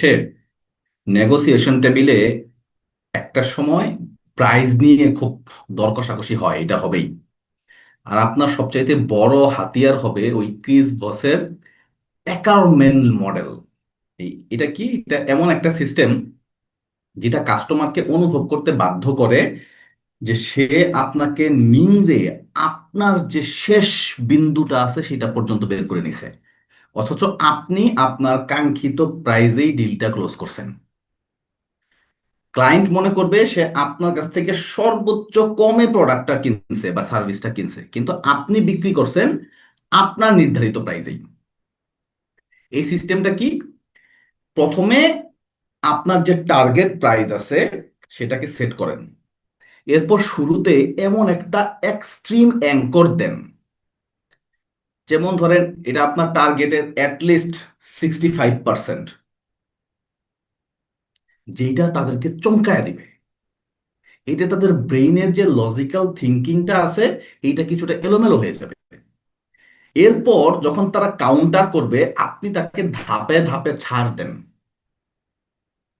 সে negotiation টেবিলে একটা সময় প্রাইস নিয়ে খুব দর কষাকষি হয়, এটা হবেই। আর আপনার সবচাইতে বড় হাতিয়ার হবে ওই ক্রিস বসের অ্যাকারম্যান মডেল। এটা কি? এটা এমন একটা সিস্টেম যেটা কাস্টমারকে অনুভব করতে বাধ্য করে যে সে আপনাকে নিংড়ে আপনার যে শেষ বিন্দুটা আছে সেটা পর্যন্ত বের করে নিছে, অথচ আপনি আপনার কাঙ্ক্ষিত প্রাইজেই ডিলটা ক্লোজ করছেন। ক্লায়েন্ট মনে করবে সে আপনার কাছ থেকে সর্বোচ্চ কমে প্রোডাক্টটা কিনছে বা সার্ভিসটা কিনছে, কিন্তু আপনি বিক্রি করছেন আপনার নির্ধারিত প্রাইসেই। এই সিস্টেমটা কি? প্রথমে আপনার যে টার্গেট প্রাইস আছে সেটাকে সেট করেন। এরপর শুরুতে এমন একটা এক্সট্রিম অ্যাঙ্কর দেন, যেমন ধরেন এটা আপনার টার্গেটের অ্যাটলিস্ট 65%, যেটা তাদেরকে চমকায় দিবে। এটা তাদের ব্রেইনের যে লজিক্যাল থিঙ্কিংটা আছে এইটা কিছুটা এলোমেলো হয়ে যাবে। এরপর যখন তারা কাউন্টার করবে আপনি তাকে ধাপে ধাপে ছাড় দেন,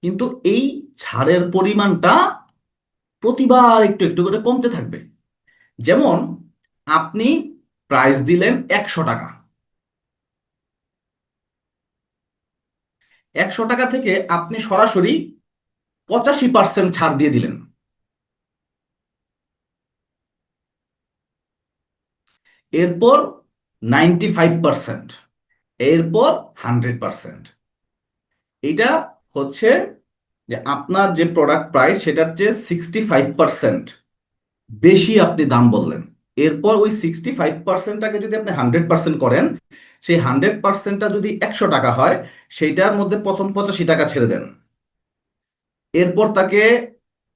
কিন্তু এই ছাড়ের পরিমাণটা প্রতিবার একটু একটু করে কমতে থাকবে। যেমন আপনি প্রাইস দিলেন 100 টাকা, 100 টাকা থেকে আপনি সরাসরি 85% ছাড় দিয়ে দিলেন। এরপর 95%, এরপর 100%। এটা হচ্ছে যে আপনার যে প্রোডাক্ট প্রাইস সেটার চেয়ে 65% বেশি আপনি দাম বললেন। এরপর ওই 65%টাকে যদি আপনি 100% করেন, সেই 100%টা যদি 100 টাকা হয়, সেইটার মধ্যে প্রথম 85 টাকা ছেড়ে দেন। এরপর তাকে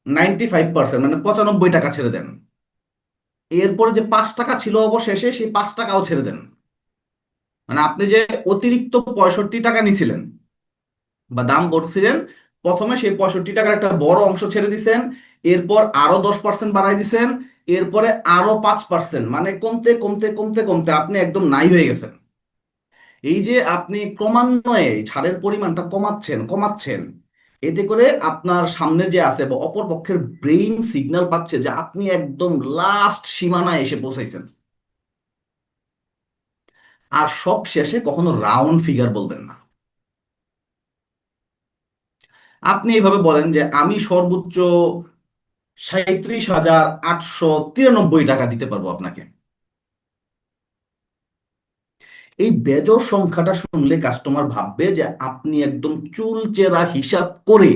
95% মানে 95 টাকা ছেড়ে দেন। এরপরে যে 5 টাকা ছিল অবশেষে, সেই 5 টাকাও ছেড়ে দেন। মানে আপনি যে অতিরিক্ত 65 টাকা নিছিলেন বা দাম বলছিলেন, প্রথমে সেই 65 টাকার একটা বড় অংশ ছেড়ে দিছেন, এরপর আরো 10% বাড়াই দিছেন, এরপরে আরো 5%, মানে কমতে কমতে কমতে কমতে আপনি একদম নাই হয়ে গেছেন। এই যে আপনি ক্রমান্বয়ে এই ছাড়ের পরিমাণটা কমাচ্ছেন কমাচ্ছেন, এতে করে আপনার সামনে যে আছে বা অপর পক্ষের ব্রেইন সিগন্যাল পাচ্ছে যে আপনি একদম লাস্ট সীমানায় এসে পৌঁছাইছেন। আর সব শেষে কখনো রাউন্ড ফিগার বলবেন না। আপনি এইভাবে বলেন যে আমি সর্বোচ্চ 37,893 টাকা দিতে পারবো আপনাকে। এই বেজোড় সংখ্যাটা শুনলে কাস্টমার ভাববে যে আপনি একদম চুলচেরা হিসাব করে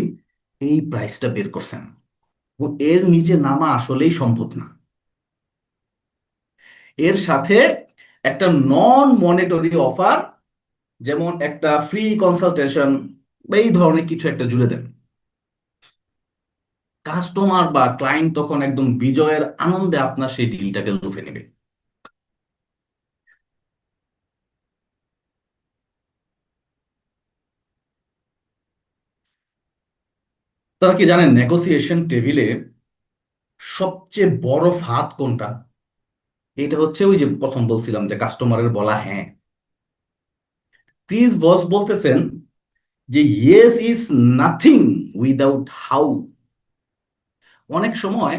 এই প্রাইসটা বের করছেন, এবং এর নিচে নামা আসলেই সম্ভব না। এর সাথে একটা নন মনিটরি অফার, যেমন একটা ফ্রি কনসালটেশন বা এই ধরনের কিছু একটা জুড়ে দেন। কাস্টমার বা ক্লায়েন্ট তখন একদম বিজয়ের আনন্দে আপনার সেই ডিলটাকে লুফে নেবে। তারা কি জানেন নেগোসিয়েশন টেবিলে সবচেয়ে বড় ফাঁদ কোনটা? এটা হচ্ছে ওই যে প্রথম বলছিলাম যে কাস্টমারের বলা হ্যাঁ। ক্রিস বস বলতেছেন যে yes is nothing without how. অনেক সময়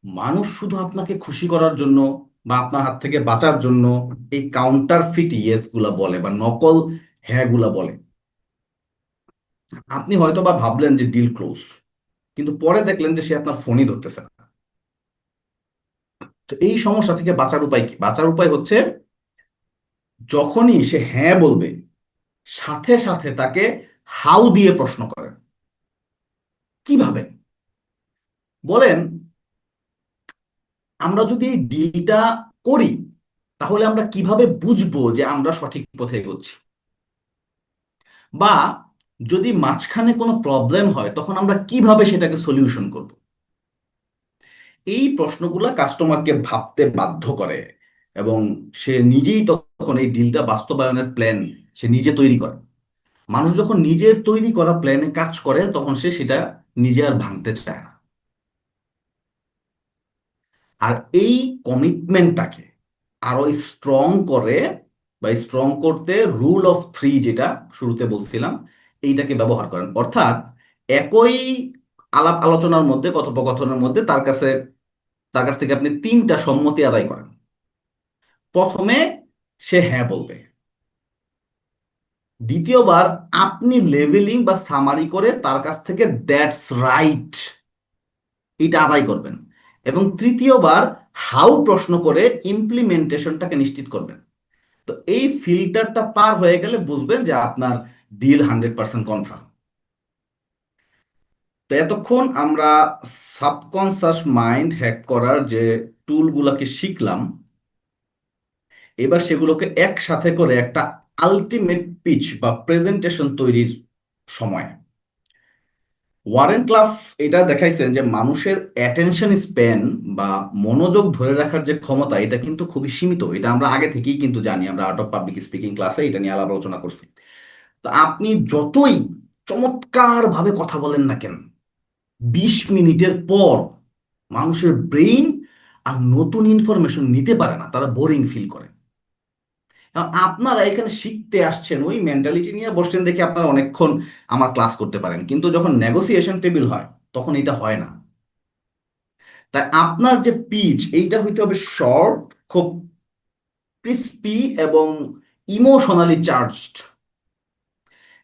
মানুষ শুধু আপনাকে খুশি করার জন্য বা আপনার হাত থেকে বাঁচার জন্য এই কাউন্টার ফিট ইয়েস গুলা বলে বা নকল হ্যাঁ গুলা বলে। আপনি হয়তো বা ভাবলেন যে ডিল ক্লোজ, কিন্তু পরে দেখলেন যে সে আপনার ফোনই ধরতেছে না। তো এই সমস্যা থেকে বাঁচার উপায় কি? বাঁচার উপায় হচ্ছে যখনই সে হ্যাঁ বলবে, সাথে সাথে তাকে হাউ দিয়ে প্রশ্ন করেন। কিভাবে? বলেন, আমরা যদি এই ডিলটা করি তাহলে আমরা কিভাবে বুঝবো যে আমরা সঠিক পথে এগোচ্ছি? বা যদি মাঝখানে কোনো প্রবলেম হয় তখন আমরা কিভাবে সেটাকে সলিউশন করব? এই প্রশ্নগুলো কাস্টমারকে ভাবতে বাধ্য করে, এবং সে নিজেই তখন এই ডিলটা বাস্তবায়নের প্ল্যান সে নিজে তৈরি করে। মানুষ যখন নিজের তৈরি করা প্ল্যানে কাজ করে তখন সে সেটা নিজে আর ভাঙতে চায় না। আর এই কমিটমেন্টটাকে আরো স্ট্রং করে বা স্ট্রং করতে রুল অফ থ্রি, যেটা শুরুতে বলছিলাম, এইটাকে ব্যবহার করেন। অর্থাৎ একই আলাপ আলোচনার মধ্যে, কথোপকথনের মধ্যে তার কাছ থেকে আপনি তিনটা সম্মতি আদায় করেন। প্রথমে সে হ্যাঁ বলবে, দ্বিতীয়বার আপনি লেভেলিং বা সামারি করে তার কাছ থেকে দ্যাটস রাইট এটা আদায় করবেন, এবং তৃতীয়বার হাউ প্রশ্ন করে ইমপ্লিমেন্টেশনটাকে নিশ্চিত করবেন। তো এই ফিল্টারটা পার হয়ে গেলে বুঝবেন যে আপনার ডিল 100% কনফার্ম। তো এতক্ষণ আমরা সাবকনসাস মাইন্ড হ্যাক করার যে টুলগুলোকে শিখলাম, এবার সেগুলোকে একসাথে করে একটা আলটিমেট পিচ বা প্রেজেন্টেশন তৈরির সময়। ওয়ারেন ক্লাফ এটা দেখাইছেন যে মানুষের অ্যাটেনশন স্প্যান বা মনোযোগ ধরে রাখার যে ক্ষমতা, এটা কিন্তু খুবই সীমিত। এটা আমরা আগে থেকেই কিন্তু জানি, আমরা আর্ট অফ পাবলিক স্পিকিং ক্লাসে এটা নিয়ে আলাপ আলোচনা করছি। তো আপনি যতই চমৎকার ভাবে কথা বলেন না কেন, 20 মিনিটের পর মানুষের ব্রেইন আর নতুন ইনফরমেশন নিতে পারে না, তারা বোরিং ফিল করে। এখন আপনারা এখানে শিখতে আসছেন, ওই মেন্টালিটি নিয়ে বসছেন দেখে আপনারা অনেকক্ষণ আমার ক্লাস করতে পারেন, কিন্তু যখন নেগোসিয়েশন টেবিল হয় তখন এটা হয় না। তাই আপনার যে পিচ, এইটা হইতে হবে শর্ট, খুব ক্রিস্পি এবং ইমোশনালি চার্জড।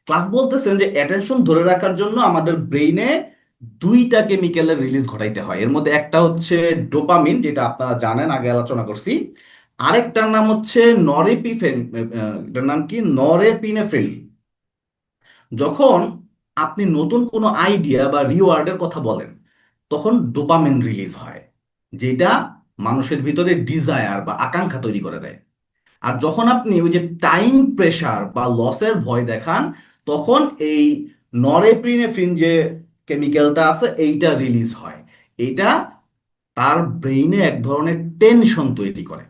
ক্লাস বলতেছেন যে অ্যাটেনশন ধরে রাখার জন্য আমাদের ব্রেইনে দুইটা কেমিক্যালের রিলিজ ঘটাইতে হয়। এর মধ্যে একটা হচ্ছে ডোপামিন, যেটা আপনারা জানেন, আগে আলোচনা করছি। আরেকটার নাম হচ্ছে নরেপিফেন, এটার নাম কি, নরেপিনেফ্রিন। যখন আপনি নতুন কোনো আইডিয়া বা রিওয়ার্ডের কথা বলেন, তখন ডোপামিন রিলিজ হয়, যেটা মানুষের ভিতরে ডিজায়ার বা আকাঙ্ক্ষা তৈরি করে দেয়। আর যখন আপনি ওই যে টাইম প্রেসার বা লসের ভয় দেখান, তখন এই নরেপ্রিনেফ্রিন যে কেমিক্যালটা আছে এইটা রিলিজ হয়। এইটা তার ব্রেইনে এক ধরনের টেনশন তৈরি করে।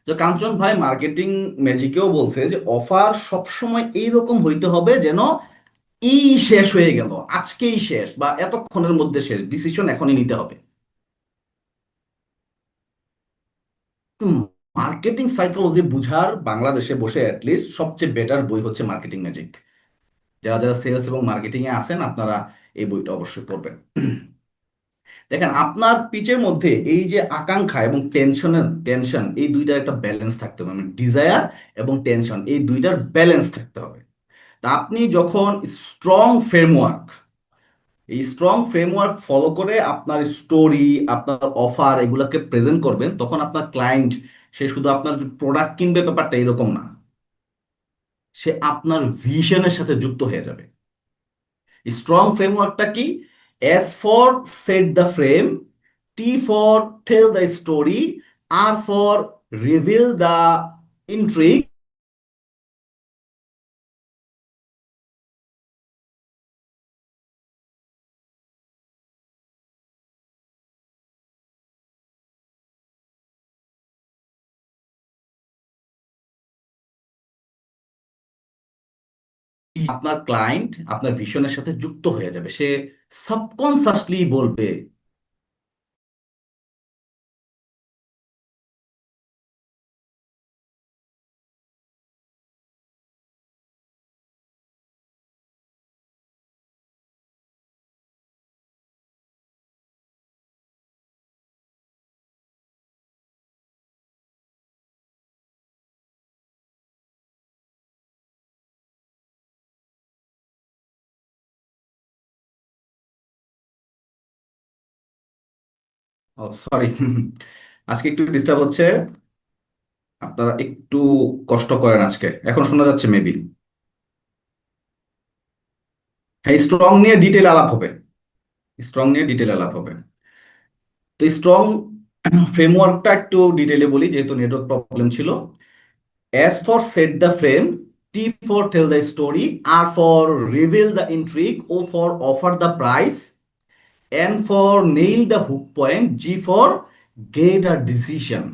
তো কাঞ্চন ভাই মার্কেটিং ম্যাজিকেও বলছে যে অফার সবসময় এইরকম হইতে হবে যেন এই শেষ হয়ে গেল, আজকেই শেষ বা এতক্ষণের মধ্যে শেষ, ডিসিশন এখনই নিতে হবে। মার্কেটিং সাইকোলজি বুঝার বাংলাদেশে বসে অ্যাটলিস্ট সবচেয়ে বেটার বই হচ্ছে মার্কেটিং ম্যাজিক। যারা যারা সেলস এবং মার্কেটিং এ আছেন, আপনারা এই বইটা অবশ্যই পড়বেন। দেখেন, আপনার পিচের মধ্যে এই যে আকাঙ্ক্ষা এবং টেনশন, এই দুইটার একটা ব্যালেন্স থাকতে হবে, মানে ডিজায়ার এবং টেনশন, এই দুইটার ব্যালেন্স থাকতে হবে। তা আপনি যখন স্ট্রং ফ্রেমওয়ার্ক, এই স্ট্রং ফ্রেমওয়ার্ক ফলো করে আপনার স্টোরি, আপনার অফার এগুলোকে প্রেজেন্ট করবেন, তখন আপনার ক্লায়েন্ট, সে শুধু আপনার প্রোডাক্ট কিনবে ব্যাপারটা এরকম না, সে আপনার ভিশনের সাথে যুক্ত হয়ে যাবে। স্ট্রং ফ্রেমওয়ার্কটা কি? S for set the frame, T for tell the story, R for reveal the intrigue. আপনার ক্লায়েন্ট আপনার ভিশনের সাথে যুক্ত হয়ে যাবে, সে সাবকনসাসলি বলবে। ও সরি, আজকে একটু ডিস্টার্ব হচ্ছে, আপনারা একটু কষ্ট করেন। আজকে এখন শোনা যাচ্ছে মেবি? হ্যাঁ, স্ট্রং নিয়ে ডিটেল আলাপ হবে, স্ট্রং নিয়ে ডিটেল আলাপ হবে। তো স্ট্রং ফ্রেমওয়ার্কটা একটু ডিটেলে বলি, যেহেতু নেটওয়ার্ক প্রবলেম ছিল। S for set the frame, T for tell the story, R for reveal the intrigue, O for offer the price, N for nail the hook point, G for get a decision.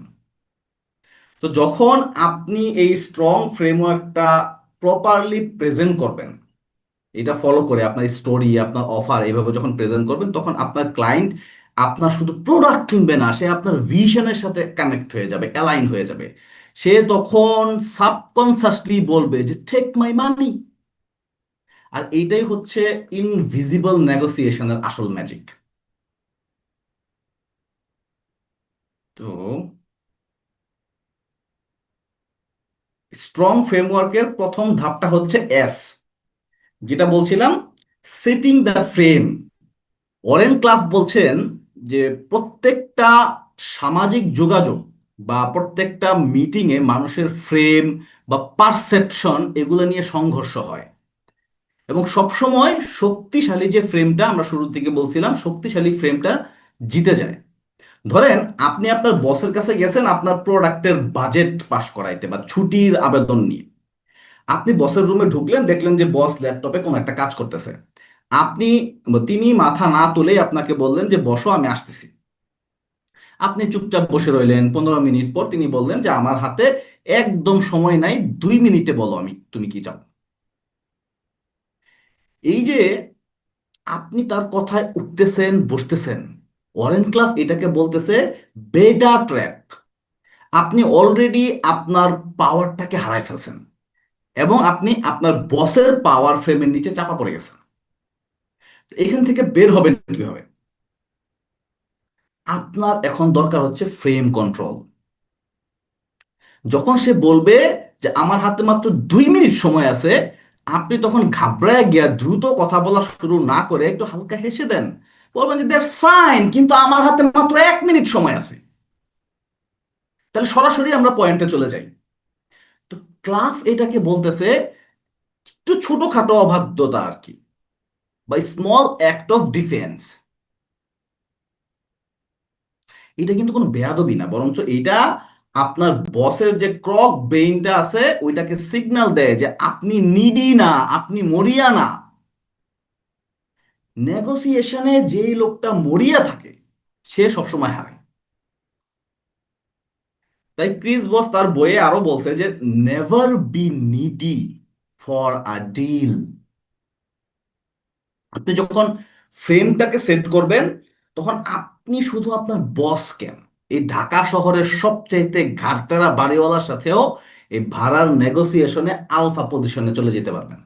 তো যখন আপনি এই strong ফ্রেমওয়ার্কটা properly present করবেন, এটা follow করে আপনার story, আপনার offer এইভাবে যখন প্রেজেন্ট করবেন, তখন আপনার ক্লায়েন্ট আপনার শুধু প্রোডাক্ট কিনবে না, সে আপনার ভিশনের সাথে কানেক্ট হয়ে যাবে, অ্যালাইন হয়ে যাবে। সে তখন সাবকনসাসলি বলবে যে টেক মাই মানি। আর এইটাই হচ্ছে ইনভিজিবল নেগোসিয়েশনের আসল ম্যাজিক। তো স্ট্রং ফ্রেমওয়ার্কের প্রথম ধাপটা হচ্ছে এস, যেটা বলছিলাম, সেটিং দ্য ফ্রেম। ওরেন ক্লাফ বলছেন যে প্রত্যেকটা সামাজিক যোগাযোগ বা প্রত্যেকটা মিটিংয়ে মানুষের ফ্রেম বা পারসেপশন এগুলো নিয়ে সংঘর্ষ হয়, এবং সবসময় শক্তিশালী যে ফ্রেমটা, আমরা শুরুর দিকে বলছিলাম, শক্তিশালী ফ্রেমটা জিতে যায়। ধরেন আপনি আপনার বসের কাছে গেছেন আপনার প্রোডাক্টের বাজেট পাস করাইতে বা ছুটির আবেদন নিয়ে। আপনি বসের রুমে ঢুকলেন, দেখলেন যে বস ল্যাপটপে কোনো একটা কাজ করতেছে। আপনি তিনি মাথা না তুলেই আপনাকে বললেন যে বসো, আমি আসতেছি। আপনি চুপচাপ বসে রইলেন, 15 মিনিট পর তিনি বললেন যে আমার হাতে একদম সময় নাই, 2 মিনিটে বলো আমি তুমি কি চাও। এই যে আপনি তার কথায় উঠতেছেন বসতেছেন, ওয়ারেন ক্লাফ এটাকে বলতেছে বেটা ট্র্যাপ। আপনি অলরেডি আপনার পাওয়ারটাকে হারায় ফেলছেন, এবং আপনি আপনার বসের পাওয়ার ফ্রেমের নিচে চাপা পড়ে গেছেন। তো এখান থেকে বের হবেন কিভাবে? আপনার এখন দরকার হচ্ছে ফ্রেম কন্ট্রোল। যখন সে বলবে যে আমার হাতে মাত্র 2 মিনিট সময় আছে, আপনি তখন ঘাবড়ায় গিয়া দ্রুত কথা বলা শুরু না করে একটু হালকা হেসে দেন। বলবেন যে দ্যাটস ফাইন, কিন্তু আমার হাতে মাত্র 1 মিনিট সময় আছে। তাহলে সরাসরি আমরা পয়েন্টে চলে যাই। তো ক্লাফ এটাকে বলতেছে একটু ছোটখাটো অবাধ্যতা আর কি, বা স্মল অ্যাক্ট অফ ডিফেন্স। এটা কিন্তু কোনো বেয়াদবি না, বরঞ্চ এটা আপনার বসের যে ক্রক ব্রেইনটা আছে ওইটাকে সিগন্যাল দেয় যে আপনি নিডি না, আপনি মরিয়া না। নেগোসিয়েশনে যেই লোকটা মরিয়া থাকে সে সবসময় হারে। তাই ক্রিস বস তার বইয়ে আরো বলছে যে never be needy for a deal. আপনি যখন ফ্রেমটাকে সেট করবেন, তখন আপনি শুধু আপনার বস কেন, এই ঢাকা শহরের সবচাইতে ঘাটতেরা বাড়িওয়ালার সাথেও এই ভাড়ার নেগোসিয়েশনে আলফা পজিশনে চলে যেতে পারবেন।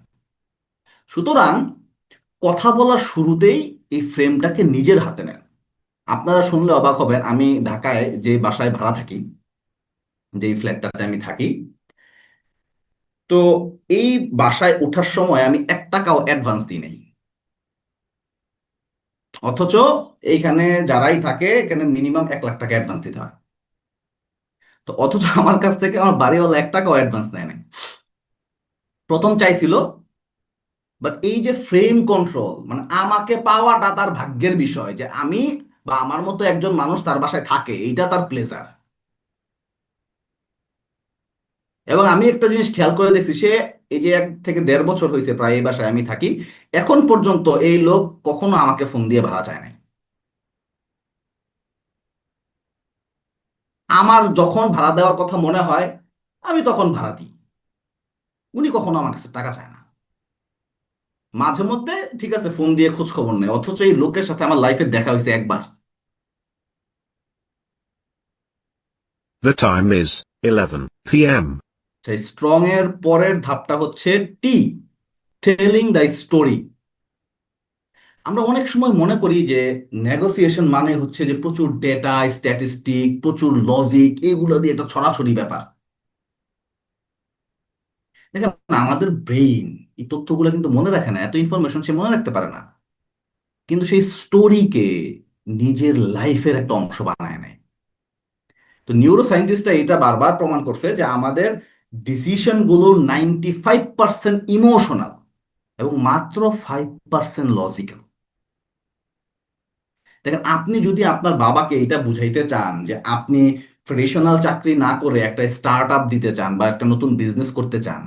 সুতরাং কথা বলার শুরুতেই এই ফ্রেমটাকে নিজের হাতে নেন। আপনারা শুনলে অবাক হবেন, আমি ঢাকায় যে বাসায় ভাড়া থাকি, যেই ফ্ল্যাটটাতে আমি থাকি, তো এই বাসায় ওঠার সময় আমি 1 টাকাও অ্যাডভান্স দিই নাই। অথচ এইখানে যারাই থাকে এখানে মিনিমাম 1 লাখ টাকা অ্যাডভান্স দিতে হয়। তো অথচ আমার কাছ থেকে আমার বাড়িওয়ালা 1 টাকাও অ্যাডভান্স নেয় নাই। প্রথম চাইছিল, বাট এই যে ফ্রেম কন্ট্রোল, মানে আমাকে পাওয়াটা তার ভাগ্যের বিষয়, যে আমি বা আমার মতো একজন মানুষ তার বাসায় থাকে, এইটা তার প্লেজার। এবং আমি একটা জিনিস খেয়াল করে দেখছি, সে এই যে 1 থেকে 1.5 বছর হয়েছে প্রায় এই বাসায় আমি থাকি, এখন পর্যন্ত এই লোক কখনো আমাকে ফোন দিয়ে ভাড়া চায় নাই। আমার যখন ভাড়া দেওয়ার কথা মনে হয় আমি তখন ভাড়া দিই, উনি কখনো আমার কাছে টাকা চায় না। মাঝে মধ্যে ঠিক আছে ফোন দিয়ে খোঁজ খবর নেয়, অথচ এই লোকের সাথে আমার লাইফে দেখা হয়েছে একবার। The time is 11 p.m. সেই স্ট্রং এর পরের ধাপটা হচ্ছে টি, টেলিং দ্য স্টোরি। আমরা অনেক সময় মনে করি যে নেগোসিয়েশন মানে হচ্ছে যে প্রচুর ডেটা, স্ট্যাটিস্টিক, প্রচুর লজিক, এগুলো দিয়ে একটা ছড়াছড়ি ব্যাপার। দেখেন, আমাদের ব্রেইন এই তথ্যগুলো কিন্তু মনে রাখে না, এত ইনফরমেশন সে মনে রাখতে পারে না, কিন্তু সেই স্টোরিকে নিজের লাইফের একটা অংশ বানায় নেয়। তো নিউরো সায়েন্টিস্টরা এটা বারবার প্রমাণ করছে যে আমাদের ডিসিশনগুলো 95% ইমোশনাল এবং মাত্র 5% লজিক্যাল। দেখেন, আপনি যদি আপনার বাবাকে এটা বুঝাইতে চান যে আপনি ট্রেডিশনাল চাকরি না করে একটা স্টার্ট আপ দিতে চান বা একটা নতুন বিজনেস করতে চান,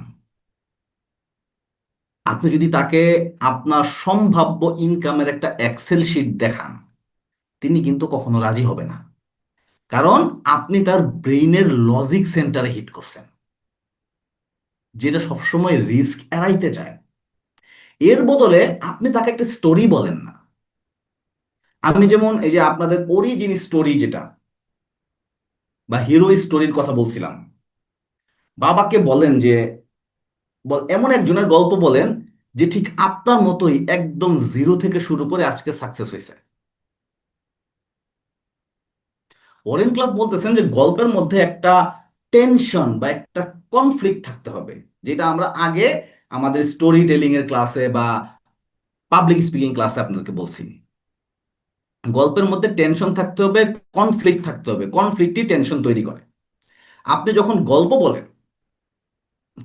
আপনি যদি তাকে আপনার সম্ভাব্য ইনকামের একটা এক্সেল শিট দেখান, তিনি কিন্তু কখনো রাজি হবে না। কারণ আপনি তার ব্রেইনের লজিক সেন্টারে হিট করছেন, যেটা সবসময় রিস্ক এড়াইতে চায়। এর বদলে আপনি তাকে একটা স্টোরি বলেন না। আমি যেমন এই যে আপনাদের অরিজিন স্টোরি যেটা বা হিরো স্টোরির কথা বলছিলাম, বাবাকে বলেন যে এমন একজনের গল্প বলেন যে ঠিক আপনার মতোই একদম জিরো থেকে শুরু করে আজকে সাকসেস হয়েছে। ওরেন ক্লাফ বলতেছেন যে গল্পের মধ্যে একটা টেনশন বা একটা কনফ্লিক্ট থাকতে হবে, যেটা আমরা আগে আমাদের স্টোরি টেলিং এর ক্লাসে বা পাবলিক স্পিকিং ক্লাসে আপনাদেরকে বলছি। গল্পের মধ্যে টেনশন থাকতে হবে, কনফ্লিক্ট থাকতে হবে, কনফ্লিক্টই টেনশন তৈরি করে। আপনি যখন গল্প বলেন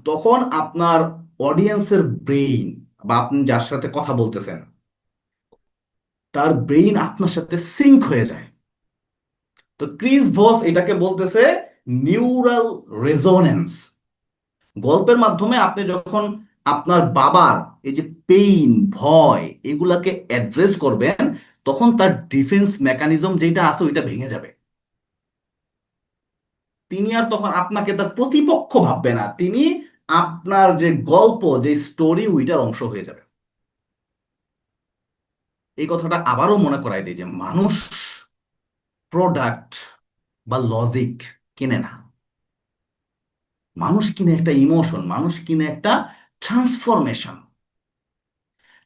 তখন আপনার অডিয়েন্সের ব্রেইন বা আপনি যার সাথে কথা বলতেছেন তার ব্রেইন আপনার সাথে সিঙ্ক হয়ে যায়। তো ক্রিস ভস এটাকে বলতেছে নিউরাল রেজোনেন্স। গল্পের মাধ্যমে আপনি যখন আপনার বাবার এই যে পেইন, ভয়, এগুলাকে অ্যাড্রেস করবেন, তখন তার ডিফেন্স মেকানিজম যেটা আছে ওইটা ভেঙে যাবে। তিনি আর তখন আপনাকে তার প্রতিপক্ষ ভাববে না, তিনি আপনার যে গল্প, যে স্টোরি, ওইটার অংশ হয়ে যাবে। এই কথাটা আবারও মনে করাই দিই যে মানুষ প্রোডাক্ট বা লজিক কিনে না, মানুষ কিনে একটা ইমোশন, মানুষ কিনে একটা ট্রান্সফরমেশন।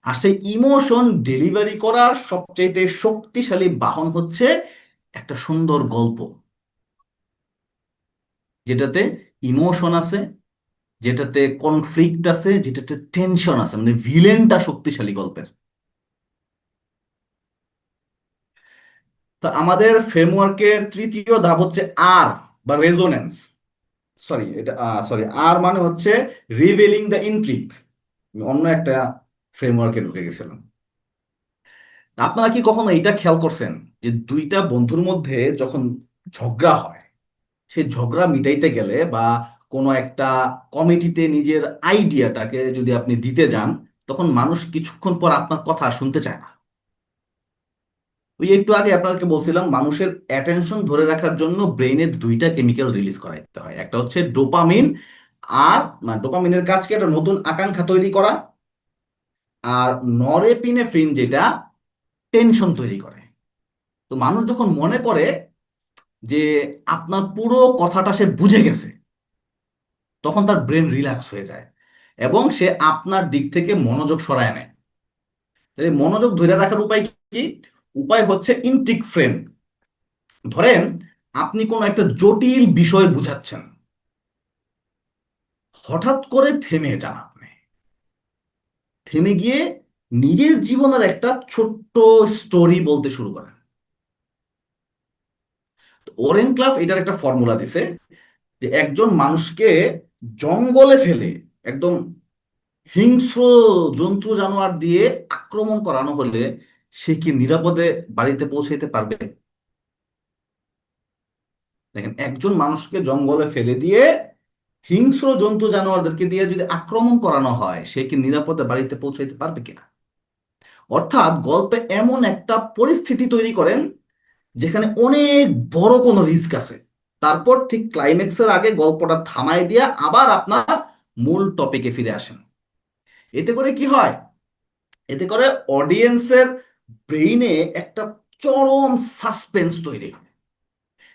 আর সেই ইমোশন ডেলিভারি করার সবচেয়ে শক্তিশালী বাহন হচ্ছে একটা সুন্দর গল্প, যেটাতে ইমোশন আছে, যেটাতে কনফ্লিক্ট আছে, যেটাতে টেনশন আছে, মানে ভিলেনটা শক্তিশালী গল্পের। তো আমাদের ফ্রেমওয়ার্কের তৃতীয় ধাপ হচ্ছে আর বা রেজোনেন্স। আর মানে হচ্ছে রিভেলিং দ্য ইন্ট্রিগ। অন্য একটা ফ্রেমওয়ার্কে ঢুকে গেছিলাম। আপনারা কি কখনো এটা খেয়াল করছেন যে দুইটা বন্ধুর মধ্যে যখন ঝগড়া হয়, সে ঝগড়া মিটাইতে গেলে বা কোনো একটা কমিটিতে নিজের আইডিয়াটাকে যদি আপনি দিতে যান, তখন মানুষ কিছুক্ষণ পর আপনার কথা আর শুনতে চায় না। ওই একটু আগে আপনাদেরকে বলছিলাম মানুষের অ্যাটেনশন ধরে রাখার জন্য ব্রেইনের দুইটা কেমিক্যাল রিলিজ করাইতে হয়, একটা হচ্ছে ডোপামিন। আর ডোপামিনের কাজ কি, একটা নতুন আকাঙ্ক্ষা তৈরি করা। আর নরএপিনেফ্রিন যেটা টেনশন তৈরি করে। তো মানুষ যখন মনে করে যে আপনার পুরো কথাটা সে বুঝে গেছে, তখন তার ব্রেন রিল্যাক্স হয়ে যায় এবং সে আপনার দিক থেকে মনোযোগ সরায় নেয়। তাহলে মনোযোগ ধরে রাখার উপায় কি? উপায় হচ্ছে ইনটিক ফ্রেম। ধরেন আপনি কোনো একটা জটিল বিষয় বুঝাচ্ছেন, হঠাৎ করে থেমে যান আপনি, থেমে গিয়ে নিজের জীবনের একটা ছোট্ট স্টোরি বলতে শুরু করেন। ওরেন ক্লাফ এটার একটা ফর্মুলা দিছে যে একজন মানুষকে জঙ্গলে ফেলে একদম হিংস্র জন্তু জানোয়ার দিয়ে আক্রমণ করানো হলে সে কি নিরাপদে বাড়িতে পৌঁছাইতে পারবে? দেখেন, একজন মানুষকে জঙ্গলে ফেলে দিয়ে হিংস্র জন্তু জানোয়ারদেরকে দিয়ে যদি আক্রমণ করানো হয়, সে কি নিরাপদে বাড়িতে পৌঁছাইতে পারবে কিনা? অর্থাৎ গল্পে এমন একটা পরিস্থিতি তৈরি করেন যেখানে অনেক বড় কোনো রিস্ক আছে, তারপর ঠিক ক্লাইম্যাক্সের আগে গল্পটা থামায় দিয়া আবার আপনার মূল টপিকে ফিরে আসেন। এতে করে কি হয়? এতে করে অডিয়েন্সের ব্রেইনে একটা চরম সাসপেন্স তৈরি হয়।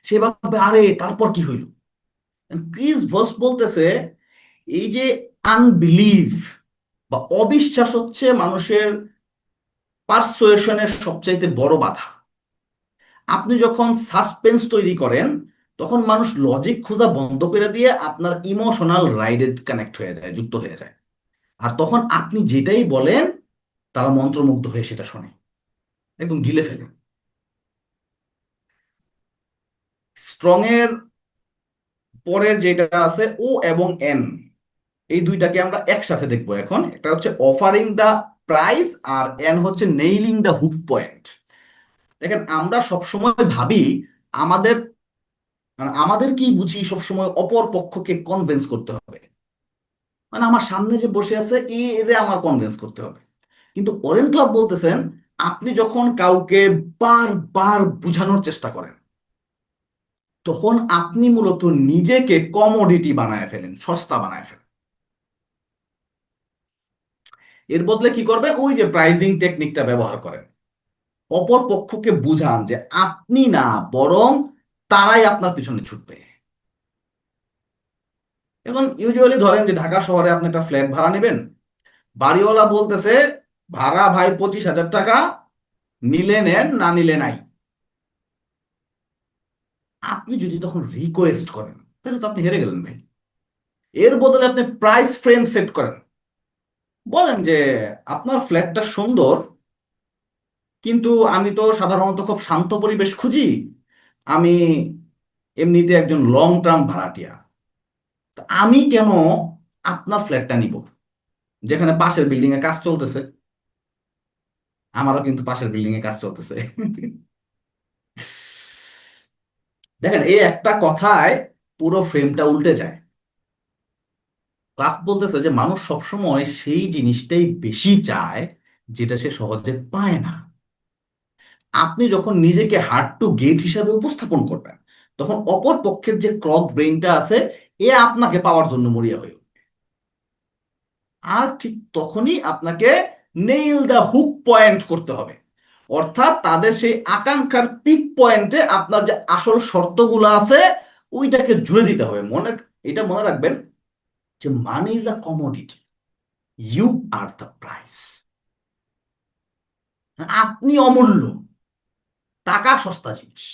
সে ভাববে আরে তারপর কি হইল। ক্রিস ভস বলতেছে এই যে আনবিলিভ বা অবিশ্বাস হচ্ছে মানুষের পারসুয়েশনের সবচাইতে বড় বাধা। আপনি যখন সাসপেন্স তৈরি করেন, তখন মানুষ লজিক খোঁজা বন্ধ করে দিয়ে আপনার ইমোশনাল রাইডে কানেক্ট হয়ে যায়, যুক্ত হয়ে যায়। আর তখন আপনি যেটাই বলেন তারা মন্ত্রমুগ্ধ হয়ে সেটা শোনে, একদম গিলে ফেলে। স্ট্রং এর পরের যেটা আছে ও এবং এন, এই দুইটাকে আমরা একসাথে দেখবো এখন। একটা হচ্ছে অফারিং দা প্রাইস, আর এন হচ্ছে নেইলিং দা হুক পয়েন্ট। দেখেন, আমরা সবসময় ভাবি আমাদের আমাদের কি বুঝি সবসময় অপর পক্ষকে কনভিন্স করতে হবে, মানে আমার সামনে যে বসে আছে এরে আমার কনভিন্স করতে হবে। কিন্তু ওরেন ক্লাব বলতেছেন আপনি যখন কাউকে বারবার বুঝানোর চেষ্টা করেন, তখন আপনি মূলত নিজেকে কমোডিটি বানায় ফেলেন, সস্তা বানায় ফেলেন। এর বদলে কি করবেন? ওই যে প্রাইজিং টেকনিকটা ব্যবহার করেন, অপর পক্ষকে বুঝান যে আপনি না, বরং তারাই আপনার পিছনে ছুটবে। এখন ইউজুয়ালি ধরেন যে ঢাকা শহরে আপনি একটা ফ্ল্যাট ভাড়া নেবেন, বাড়িওয়ালা বলতেছে ভাড়া ভাই 25,000 টাকা, নিলে নেন, না নিলে নাই। আপনি যদি তখন রিকোয়েস্ট করেন, তাহলে তো আপনি হেরে গেলেন ভাই। এর বদলে আপনি প্রাইস ফ্রেম সেট করেন, বলেন যে আপনার ফ্ল্যাটটা সুন্দর, কিন্তু আমি তো সাধারণত খুব শান্ত পরিবেশ খুঁজি, আমি এমনিতে একজন লং টার্ম ভাড়াটিয়া, তা আমি কেন আপনার ফ্ল্যাটটা নিব, যেখানে পাশের বিল্ডিং এ কাজ চলতেছে। আমারও কিন্তু পাশের বিল্ডিং এ কাজ চলতেছে। দেখেন, এই একটা কথায় পুরো ফ্রেমটা উল্টে যায়। ক্লাস বলতেছে যে মানুষ সবসময় সেই জিনিসটাই বেশি চায় যেটা সে সহজে পায় না। আপনি যখন নিজেকে হার্ড টু গেট হিসাবে উপস্থাপন করবেন, তখন অপর পক্ষের যে ক্রক ব্রেইনটা আছে, এ আপনাকে পাওয়ার জন্য মরিয়া হয়ে উঠবে। আর ঠিক তখনই আপনাকে নেইল দ্য হুক পয়েন্ট করতে হবে, অর্থাৎ তাদের সেই আকাঙ্ক্ষার পিক পয়েন্টে আপনার যে আসল শর্তগুলো আছে ওইটাকে জুড়ে দিতে হবে। এটা মনে রাখবেন যে money is a commodity, you are the price. আপনি অমূল্য, টাকা সস্তা জিনিস।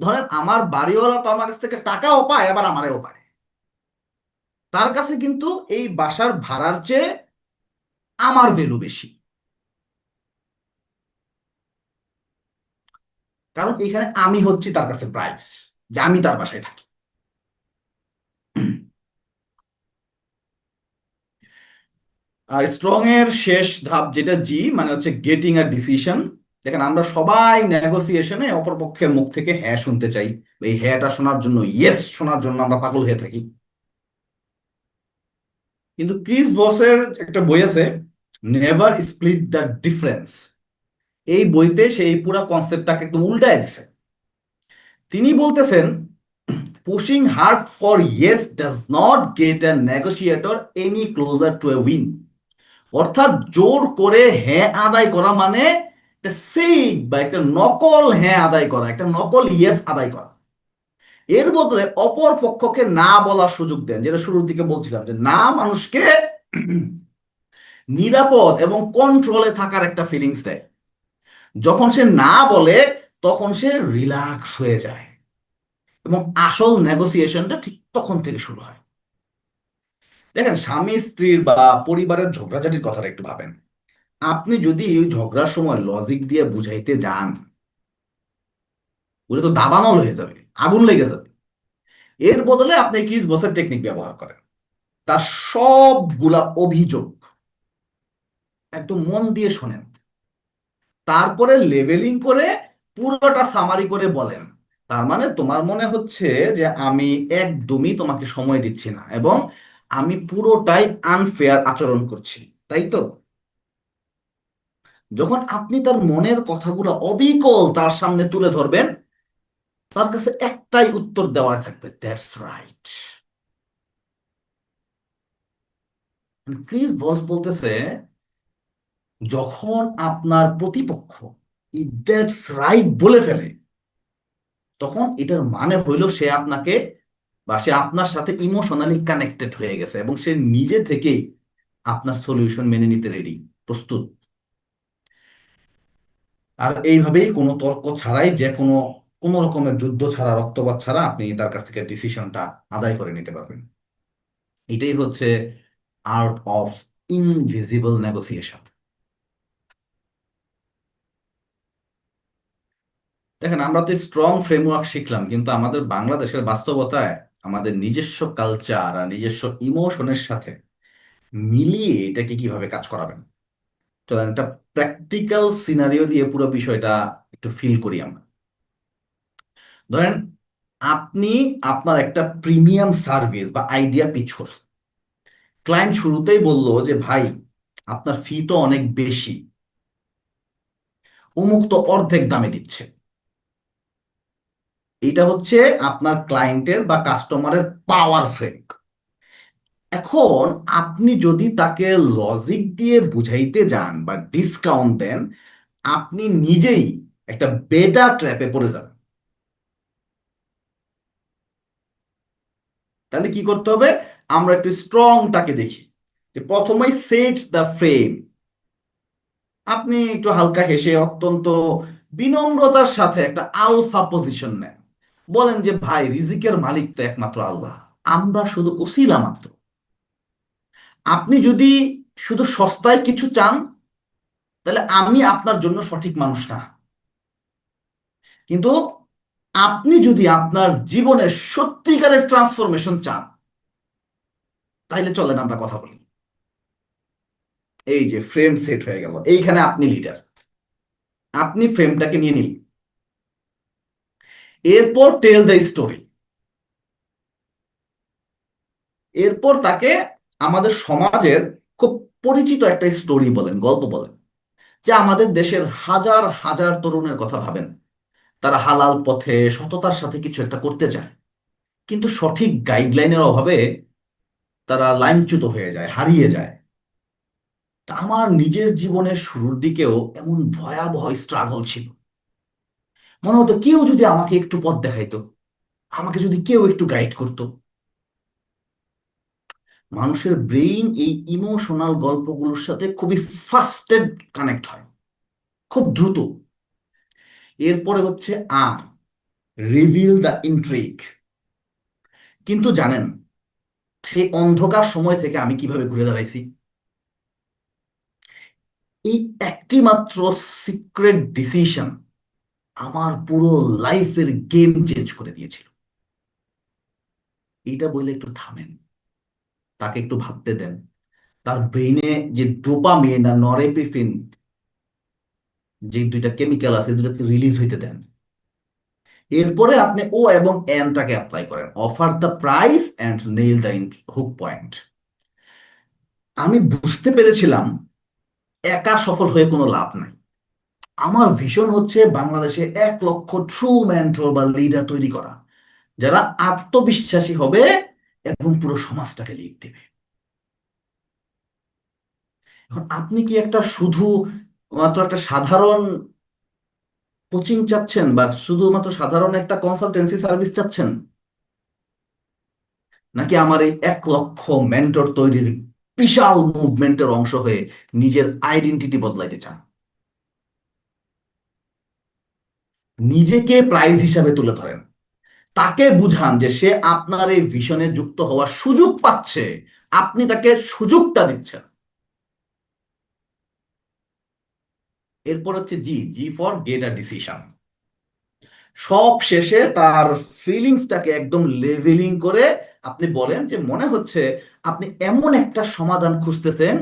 ধরেন আমার বাড়িওয়ালা তো আমার কাছ থেকে টাকাও পায়, আবার আমারও পায়। তার কাছে কিন্তু এই বাসার ভাড়ার চেয়ে আমার ভ্যালু বেশি, কারণ এখানে আমি হচ্ছি তার কাছে প্রাইস, যে আমি তার বাসায় থাকি। আর স্ট্রং এর শেষ ধাপ যেটা জি, মানে হচ্ছে গেটিং আ ডিসিশন। দেখেন, আমরা সবাই নেগোসিয়েশনে অপরপক্ষের মুখ থেকে হ্যাঁ শুনতে চাই, এই হ্যাঁটা শোনার জন্য, ইয়েস শোনার জন্য আমরা পাগল হয়ে থাকি। কিন্তু ক্রিস ভসের একটা বই আছে, নেভার স্প্লিট দ্য ডিফারেন্স। এই বইতে সে এই পুরো কনসেপ্টটাকে একদম উল্টায় দিছে। তিনি বলতেছেন, pushing hard for yes does not get a negotiator any closer to A win. অর্থাৎ জোর করে হ্যাঁ আদায় করা মানে একটা ফেক বা একটা নকল হ্যাঁ আদায় করা, একটা নকল ইয়েস আদায় করা। এর বদলে অপর পক্ষকে না বলার সুযোগ দেন, যেটা শুরুর দিকে বলছিলাম, যে না মানুষকে নিরাপদ এবং কন্ট্রোলে থাকার একটা ফিলিংস দেয়। যখন সে না বলে, তখন সে রিল্যাক্স হয়ে যায়, এবং আসল নেগোসিয়েশনটা ঠিক তখন থেকে শুরু হয়। দেখেন, স্বামী স্ত্রীর বা পরিবারের ঝগড়াঝাটির কথাটা একটু ভাবেন। আপনি যদি এই ঝগড়ার সময় লজিক দিয়ে বুঝাইতে যান, ওটা তো দাবানল হয়ে যাবে, আগুন লেগে যাবে। এর বদলে আপনি কিস বসের টেকনিক ব্যবহার করেন। তার সবগুলা অভিযোগ একদম মন দিয়ে শোনেন, তারপরে লেভেলিং করে পুরোটা সামারি করে বলেন, তার মানে তোমার মনে হচ্ছে যে আমি একদমই তোমাকে সময় দিচ্ছি না, এবং আমি পুরোটাই আনফেয়ার আচরণ করছি, তাই তো? যখন আপনি তার মনের কথাগুলো অবিকল তার সামনে তুলে ধরবেন, তার কাছে একটাই উত্তর দেওয়ার থাকবে, দ্যাটস রাইট। ক্রিস ভস বলতেছে, যখন আপনার প্রতিপক্ষ এই দ্যাটস রাইট বলে ফেলে, তখন এটার মানে হইল সে আপনাকে বা সে আপনার সাথে ইমোশনালি কানেক্টেড হয়ে গেছে, এবং সে নিজে থেকেই আপনার সলিউশন মেনে নিতে রেডি, প্রস্তুত। আর এইভাবেই কোনো তর্ক ছাড়াই, যে কোনো কোনো রকমের যুদ্ধ ছাড়া, রক্তপাত ছাড়া আপনি তার কাছ থেকে ডিসিশনটা আদায় করে নিতে পারবেন। এটাই হচ্ছে আর্ট অফ ইনভিজিবল নেগোসিয়েশন। দেখেন, আমরা তো স্ট্রং ফ্রেমওয়ার্ক শিখলাম, কিন্তু আমাদের বাংলাদেশের বাস্তবতায় আমাদের নিজস্ব কালচার আর নিজস্ব ইমোশনের সাথে মিলিয়ে এটাকে কিভাবে কাজ করাবেন। চলেন একটা প্র্যাকটিক্যাল সিনারিও দিয়ে পুরো বিষয়টা একটু ফিল করি আমরা। ধরেন, আপনি আপনার একটা প্রিমিয়াম সার্ভিস বা আইডিয়া পিচ করছেন। ক্লায়েন্ট শুরুতেই বলল যে ভাই, আপনার ফি তো অনেক বেশি, অমুক তো অর্ধেক দামে দিচ্ছে। এটা হচ্ছে আপনার ক্লায়েন্টের বা কাস্টমারের পাওয়ার ফ্রেম। এখন আপনি যদি তাকে লজিক দিয়ে বুঝাইতে যান বা ডিসকাউন্ট দেন, আপনি নিজেই একটা বেটা ট্র্যাপে পড়ে যাবেন। তাহলে কি করতে হবে? আমরা একটু স্ট্রংটাকে দেখি। যে প্রথমেই সেট দ্য ফ্রেম। আপনি একটু হালকা হেসে অত্যন্ত বিনম্রতার সাথে একটা আলফা পজিশন নেন, বলেন যে ভাই রিজিকের মালিক তো একমাত্র আল্লাহ, আমরা শুধু উসিলা মাত্র। আপনি যদি শুধু সস্তায় কিছু চান, তাহলে আমি আপনার জন্য সঠিক মানুষ না। কিন্তু আপনি যদি আপনার জীবনের সত্যিকারের ট্রান্সফরমেশন চান, তাইলে চলেন আমরা কথা বলি। এই যে ফ্রেম সেট হয়ে গেল, এইখানে আপনি লিডার, আপনি ফ্রেমটাকে নিয়ে নিন। এরপর টেল দ্য স্টোরি। এরপর তাকে আমাদের সমাজের খুব পরিচিত একটা স্টোরি বলেন, গল্প বলেন, যে আমাদের দেশের হাজার হাজার তরুণের কথা ভাবেন। তারা হালাল পথে সততার সাথে কিছু একটা করতে চায়, কিন্তু সঠিক গাইডলাইনের অভাবে তারা লাইনচ্যুত হয়ে যায়, হারিয়ে যায়। তা আমার নিজের জীবনের শুরুর দিকেও এমন ভয়াবহ স্ট্রাগল ছিল। মনে হতো কেউ যদি আমাকে একটু পথ দেখাইতো, আমাকে যদি কেউ একটু গাইড করতো। মানুষের ব্রেইন এই ইমোশনাল গল্পগুলোর সাথে খুবই ফাস্টেড কানেক্ট হয়, খুব দ্রুত। এরপরে হচ্ছে আর রিভিল দ্য ইন্ট্রিগ। কিন্তু জানেন, সেই অন্ধকার সময় থেকে আমি কিভাবে ঘুরে দাঁড়াইছি? এই একটি মাত্র সিক্রেট ডিসিশন আমার পুরো লাইফের গেম চেঞ্জ করে দিয়েছিল। এইটা বলে একটু থামেন, তাকে একটু ভাবতে দেন। তার ব্রেইনে যে ডোপামিন আর নরএপিফ্রিন, যে দুইটা কেমিক্যাল আছে, দুটাকে রিলিজ হইতে দেন। এরপরে আপনি ও এবং এনটাকে অ্যাপ্লাই করেন, offer the price and nail the hook point. আমি বুঝতে পেরেছিলাম একা সফল হয়ে কোনো লাভ নাই। আমার ভিশন হচ্ছে বাংলাদেশে 1 লক্ষ ট্রু মেন্টর বা লিডার তৈরি করা, যারা আত্মবিশ্বাসী হবে এবং পুরো সমাজটাকে লিড দেবে। এখন আপনি কি একটা শুধু মাত্র একটা সাধারণ কোচিং চাচ্ছেন, বা শুধুমাত্র সাধারণ একটা কনসালটেন্সি সার্ভিস চাচ্ছেন, নাকি আমার এই 1 লক্ষ মেন্টর তৈরির বিশাল মুভমেন্টের অংশ হয়ে নিজের আইডেন্টিটি বদলাইতে চান? নিজেকে প্রাইজ হিসাবে তুলে ধরেন, তাকে বুঝান যে সে আপনার এই ভিশনে যুক্ত হওয়ার সুযোগ পাচ্ছে, আপনি তাকে সুযোগটা দিচ্ছেন। এরপর হচ্ছে G, G for get a decision. সব শেষে তার ফিলিংসটাকে একদম লেভেলিং করে আপনি বলেন যে মনে হচ্ছে আপনি এমন একটা সমাধান খুঁজতেছেন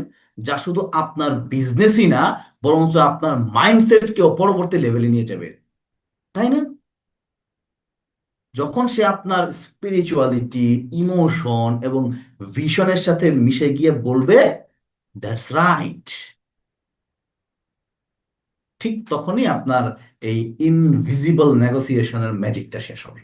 যা শুধু আপনার বিজনেসই না, বরঞ্চ আপনার মাইন্ডসেটকেও পরবর্তী লেভেলে নিয়ে যাবে, তাই না? যখন সে আপনার স্পিরিচুয়ালিটি, ইমোশন এবং ভিশনের সাথে মিশে গিয়ে বলবে দ্যাটস রাইট, ঠিক তখনই আপনার এই ইনভিজিবল নেগোসিয়েশনের ম্যাজিকটা শেষ হবে।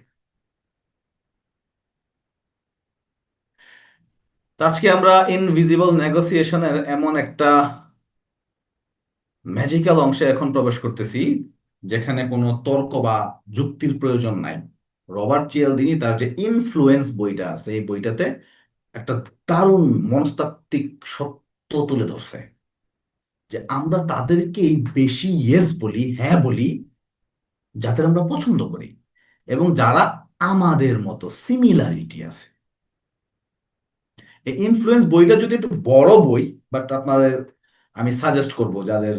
তো আজকে আমরা ইনভিজিবল নেগোসিয়েশনের এমন একটা ম্যাজিক্যাল অংশে এখন প্রবেশ করতেছি, যেখানে কোনো তর্ক বা যুক্তির প্রয়োজন নাই। রবার্ট চিয়ালদিনি তার যে ইনফ্লুয়েন্স বইটা আছে, এই বইটাতে একটা দারুণ মনস্তাত্ত্বিক সত্য তুলে ধরছে, যে আমরা তাদেরকেই বেশি ইয়েস বলি, হ্যাঁ বলি, যাদের আমরা পছন্দ করি এবং যারা আমাদের মতো সিমিলারিটি আছে। এই ইনফ্লুয়েন্স বইটা যদি একটু বড় বই, বাট আপনাদের আমি সাজেস্ট করব, যাদের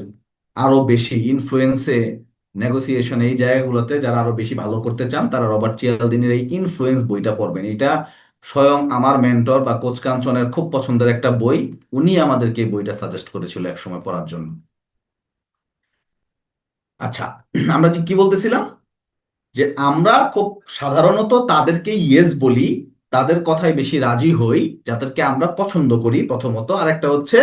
আরো বেশি ইনফ্লুয়েন্সে, নেগোসিয়েশন এই জায়গাগুলোতে যারা আরো বেশি ভালো করতে চান, তারা রবার্ট চিয়ালদিনের এই ইনফ্লুয়েন্স বইটা পড়বেন। এটা স্বয়ং আমার মেন্টর বা কোচ কাঞ্চনের খুব পছন্দের একটা বই। উনি আমাদেরকে এই বইটা সাজেস্ট করেছিল একসময় পড়ার জন্য। আচ্ছা, আমরা যে কি বলতেছিলাম, যে আমরা খুব সাধারণত তাদেরকে ইয়েস বলি, তাদের কথায় বেশি রাজি হই যাদেরকে আমরা পছন্দ করি প্রথমত। আর একটা হচ্ছে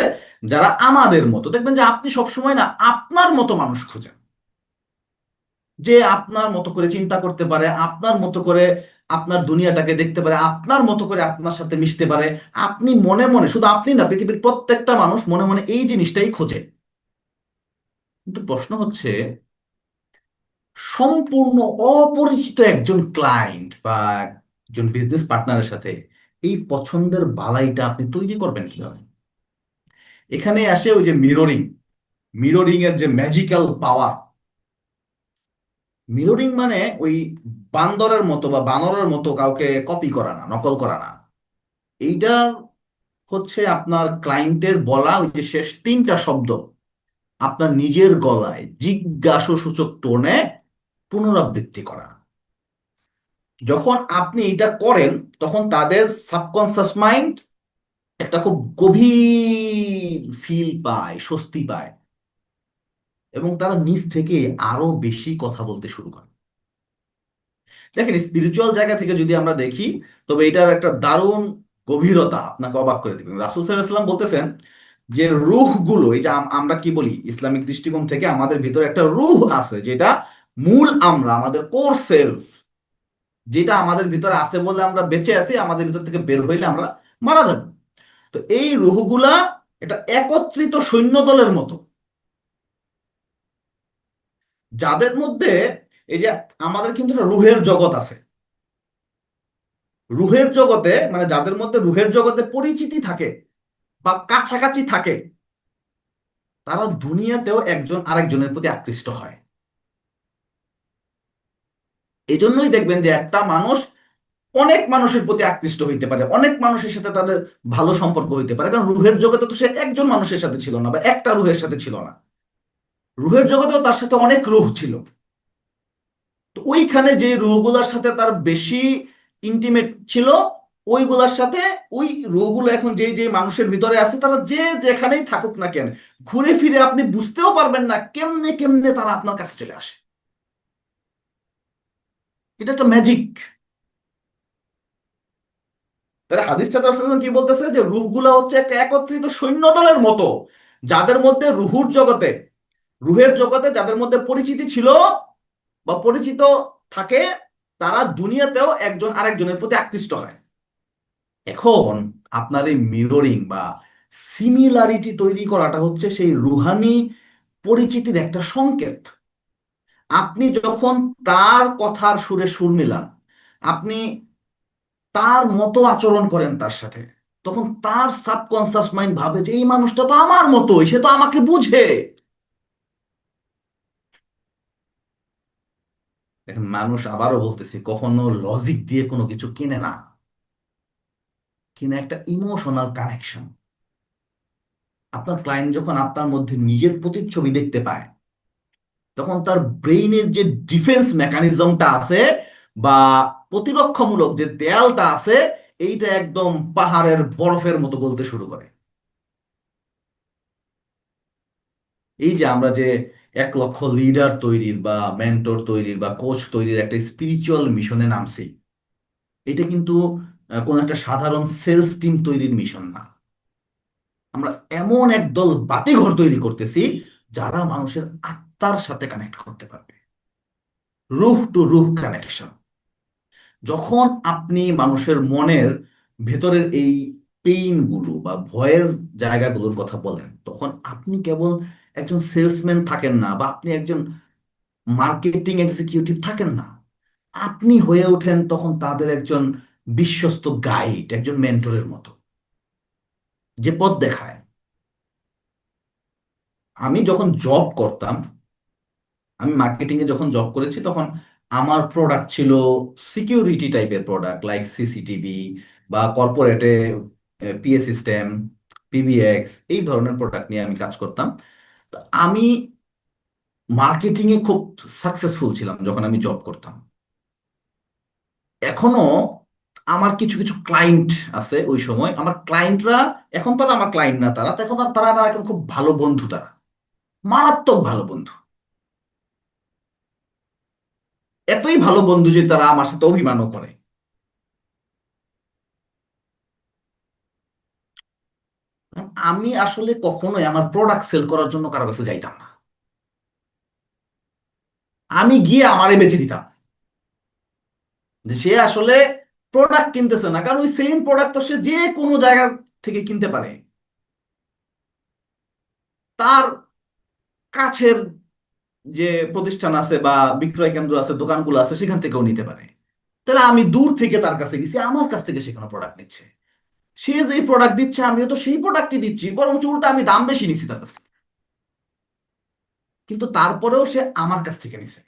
যারা আমাদের মতো। দেখবেন যে আপনি সবসময় না আপনার মতো মানুষ খুঁজেন, যে আপনার মতো করে চিন্তা করতে পারে, আপনার মতো করে আপনার দুনিয়াটাকে দেখতে পারে, আপনার মতো করে আপনার সাথে মিশতে পারে। আপনি মনে মনে, শুধু আপনি না, পৃথিবীর প্রত্যেকটা মানুষ মনে মনে এই জিনিসটাই খোঁজে। কিন্তু প্রশ্ন হচ্ছে, সম্পূর্ণ অপরিচিত একজন ক্লায়েন্ট বা একজন বিজনেস পার্টনারের সাথে এই পছন্দের বালাইটা আপনি তৈরি করবেন কিভাবে? এখানে আসে ওই যে মিররিং, মিররিং এর যে ম্যাজিক্যাল পাওয়ার। মিররিং মানে ওই বান্দরের মতো বা বানরের মতো কাউকে কপি করা না, নকল করা না। এইটা হচ্ছে আপনার ক্লায়েন্টের বলা ওই যে শেষ তিনটা শব্দ আপনার নিজের গলায় জিজ্ঞাসাসূচক টোনে পুনরাবৃত্তি করা। যখন আপনি এটা করেন তখন তাদের সাবকনসিয়াস মাইন্ড একটা খুব গভীর ফিল পায়, স্বস্তি পায়, এবং তারা নিজ থেকে আরো বেশি কথা বলতে শুরু করে। দেখেন, স্পিরিচুয়াল জায়গা থেকে যদি আমরা দেখি, তবে এটার একটা দারুণ গভীরতা আপনাকে অবাক করে দিবেন। রাসূল সাল্লাল্লাহু আলাইহি ওয়াসাল্লাম বলতেছেন যে রূহগুলো, এই যে আমরা কি বলি ইসলামিক দৃষ্টিকোণ থেকে, আমাদের ভিতরে একটা রূহ আছে যেটা মূল আমরা, আমাদের কোর সেলফ, যেটা আমাদের ভিতরে আছে বলে আমরা বেঁচে আছি, আমাদের ভিতর থেকে বের হইলে আমরা মারা যাব। তো এই রূহগুলা এটা একত্রিত সৈন্যদলের মতো, যাদের মধ্যে এই যে আমাদের কিন্তু একটা রুহের জগৎ আছে। রুহের জগতে মানে যাদের মধ্যে রুহের জগতে পরিচিতি থাকে বা কাছাকাছি থাকে, তারা দুনিয়াতেও একজন আরেকজনের প্রতি আকৃষ্ট হয়। এই জন্যই দেখবেন যে একটা মানুষ অনেক মানুষের প্রতি আকৃষ্ট হইতে পারে, অনেক মানুষের সাথে তাদের ভালো সম্পর্ক হইতে পারে, কারণ রুহের জগতে তো সে একজন মানুষের সাথে ছিল না বা একটা রুহের সাথে ছিল না। রুহের জগতেও তার সাথে অনেক রুহ ছিল। তো ওইখানে যে রুহগুলার সাথে তার বেশি ইন্টিমেট ছিল, ওইগুলার সাথে ওই রুহগুলো এখন যে যে মানুষের ভিতরে আছে, তারা যে যেখানেই থাকুক না কেন, ঘুরে ফিরে আপনি বুঝতেও পারবেন না কেমনে কেমনে তারা আপনার কাছে চলে আসে। এটা একটা ম্যাজিক। তাহলে হাদিসটা দর্শক কি বলতেছে, যে রুহগুলা হচ্ছে একটা একত্রিত সৈন্যদলের মতো, যাদের মধ্যে রুহের জগতে যাদের মধ্যে পরিচিতি ছিল বা পরিচিত থাকে, তারা দুনিয়াতেও একজন আরেকজনের প্রতি আকৃষ্ট হয়। এখন আপনার এই মিররিং বা সিমিলারিটি তৈরি করাটা হচ্ছে সেই রুহানি পরিচিতির একটা সংকেত। আপনি যখন তার কথার সুরে সুর মিলান, আপনি তার মতো আচরণ করেন তার সাথে, তখন তার সাবকনসিয়াস মাইন্ড ভাবে যে এই মানুষটা তো আমার মতোই, সে তো আমাকে বুঝে। দেখেন, মানুষ, আবারও বলতেছি, কখনো লজিক দিয়ে কোনো কিছু কিনে না, কিনে একটা ইমোশনাল কানেকশন। আপনার ক্লায়েন্ট যখন আপনার মধ্যে নিজের প্রতিচ্ছবি দেখতে পায়, তখন তার ব্রেইনের যে ডিফেন্স মেকানিজমটা আছে বা প্রতিরক্ষামূলক যে দেয়ালটা আছে, এইটা একদম পাহাড়ের বরফের মতো গলতে শুরু করে। এই যে আমরা যে 1 লক্ষ লিডার তৈরির বা মেন্টর তৈরির বা কোচ তৈরির একটা স্পিরিচুয়াল মিশনে নামছি, এটা কিন্তু কোনো একটা সাধারণ সেলস টিম তৈরির মিশন না। আমরা এমন একদল বাতিঘর তৈরি করতেছি যারা মানুষের আত্মার সাথে কানেক্ট করতে পারবে, রুহ টু রুহ কানেকশন। যখন আপনি মানুষের মনের ভেতরের এই পেইন গুলো বা ভয়ের জায়গাগুলোর কথা বলেন, তখন আপনি কেবল একজন সেলসম্যান থাকেন না বা আপনি একজন মার্কেটিং এক্সিকিউটিভ থাকেন না, আপনি হয়ে ওঠেন তখন তাদের একজন বিশ্বস্ত গাইড, একজন মেন্টরের মতো, যে পথ দেখায়। আমি যখন জব করতাম, আমি মার্কেটিং এ যখন জব করেছি, তখন আমার প্রোডাক্ট ছিল সিকিউরিটি টাইপের প্রোডাক্ট, লাইক সিসিটিভি বা কর্পোরেটে পিএ সিস্টেম, পিবিএক্স, এই ধরনের প্রোডাক্ট নিয়ে আমি কাজ করতাম। তো আমি মার্কেটিং এ খুব সাকসেসফুল ছিলাম যখন আমি জব করতাম। এখনো আমার কিছু কিছু ক্লায়েন্ট আছে, ওই সময় আমার ক্লায়েন্টরা, এখন তারা আমার ক্লায়েন্ট না, তারা তো এখন তারা আমার এখন খুব ভালো বন্ধু, তারা মারাত্মক ভালো বন্ধু। এতই ভালো বন্ধু যে তারা আমার সাথে অভিমানও করে। আমি আসলে কখনোই আমার প্রোডাক্ট সেল করার জন্য কারো কাছে যাইতাম না। আমি গিয়ে আমারে বেচে দিতাম, যে সে আসলে প্রোডাক্ট কিনতেছে না, কারণ ওই সেম প্রোডাক্ট তো সে যে কোনো জায়গা থেকে কিনতে পারে, তার কাছের যে প্রতিষ্ঠান আছে বা বিক্রয় কেন্দ্র আছে, দোকানগুলো আছে, সেখান থেকেও নিতে পারে। তাহলে আমি দূর থেকে তার কাছে গেছি, আমার কাছ থেকে সে কোনো প্রোডাক্ট নিচ্ছে। সে যেই প্রোডাক্ট দিচ্ছে আমিও তো সেই প্রোডাক্টই দিচ্ছি, বরং উল্টা আমি দাম বেশি নিচ্ছি তার কাছ থেকে। কিন্তু তারপরেও সে আমার কাছ থেকে নিছে।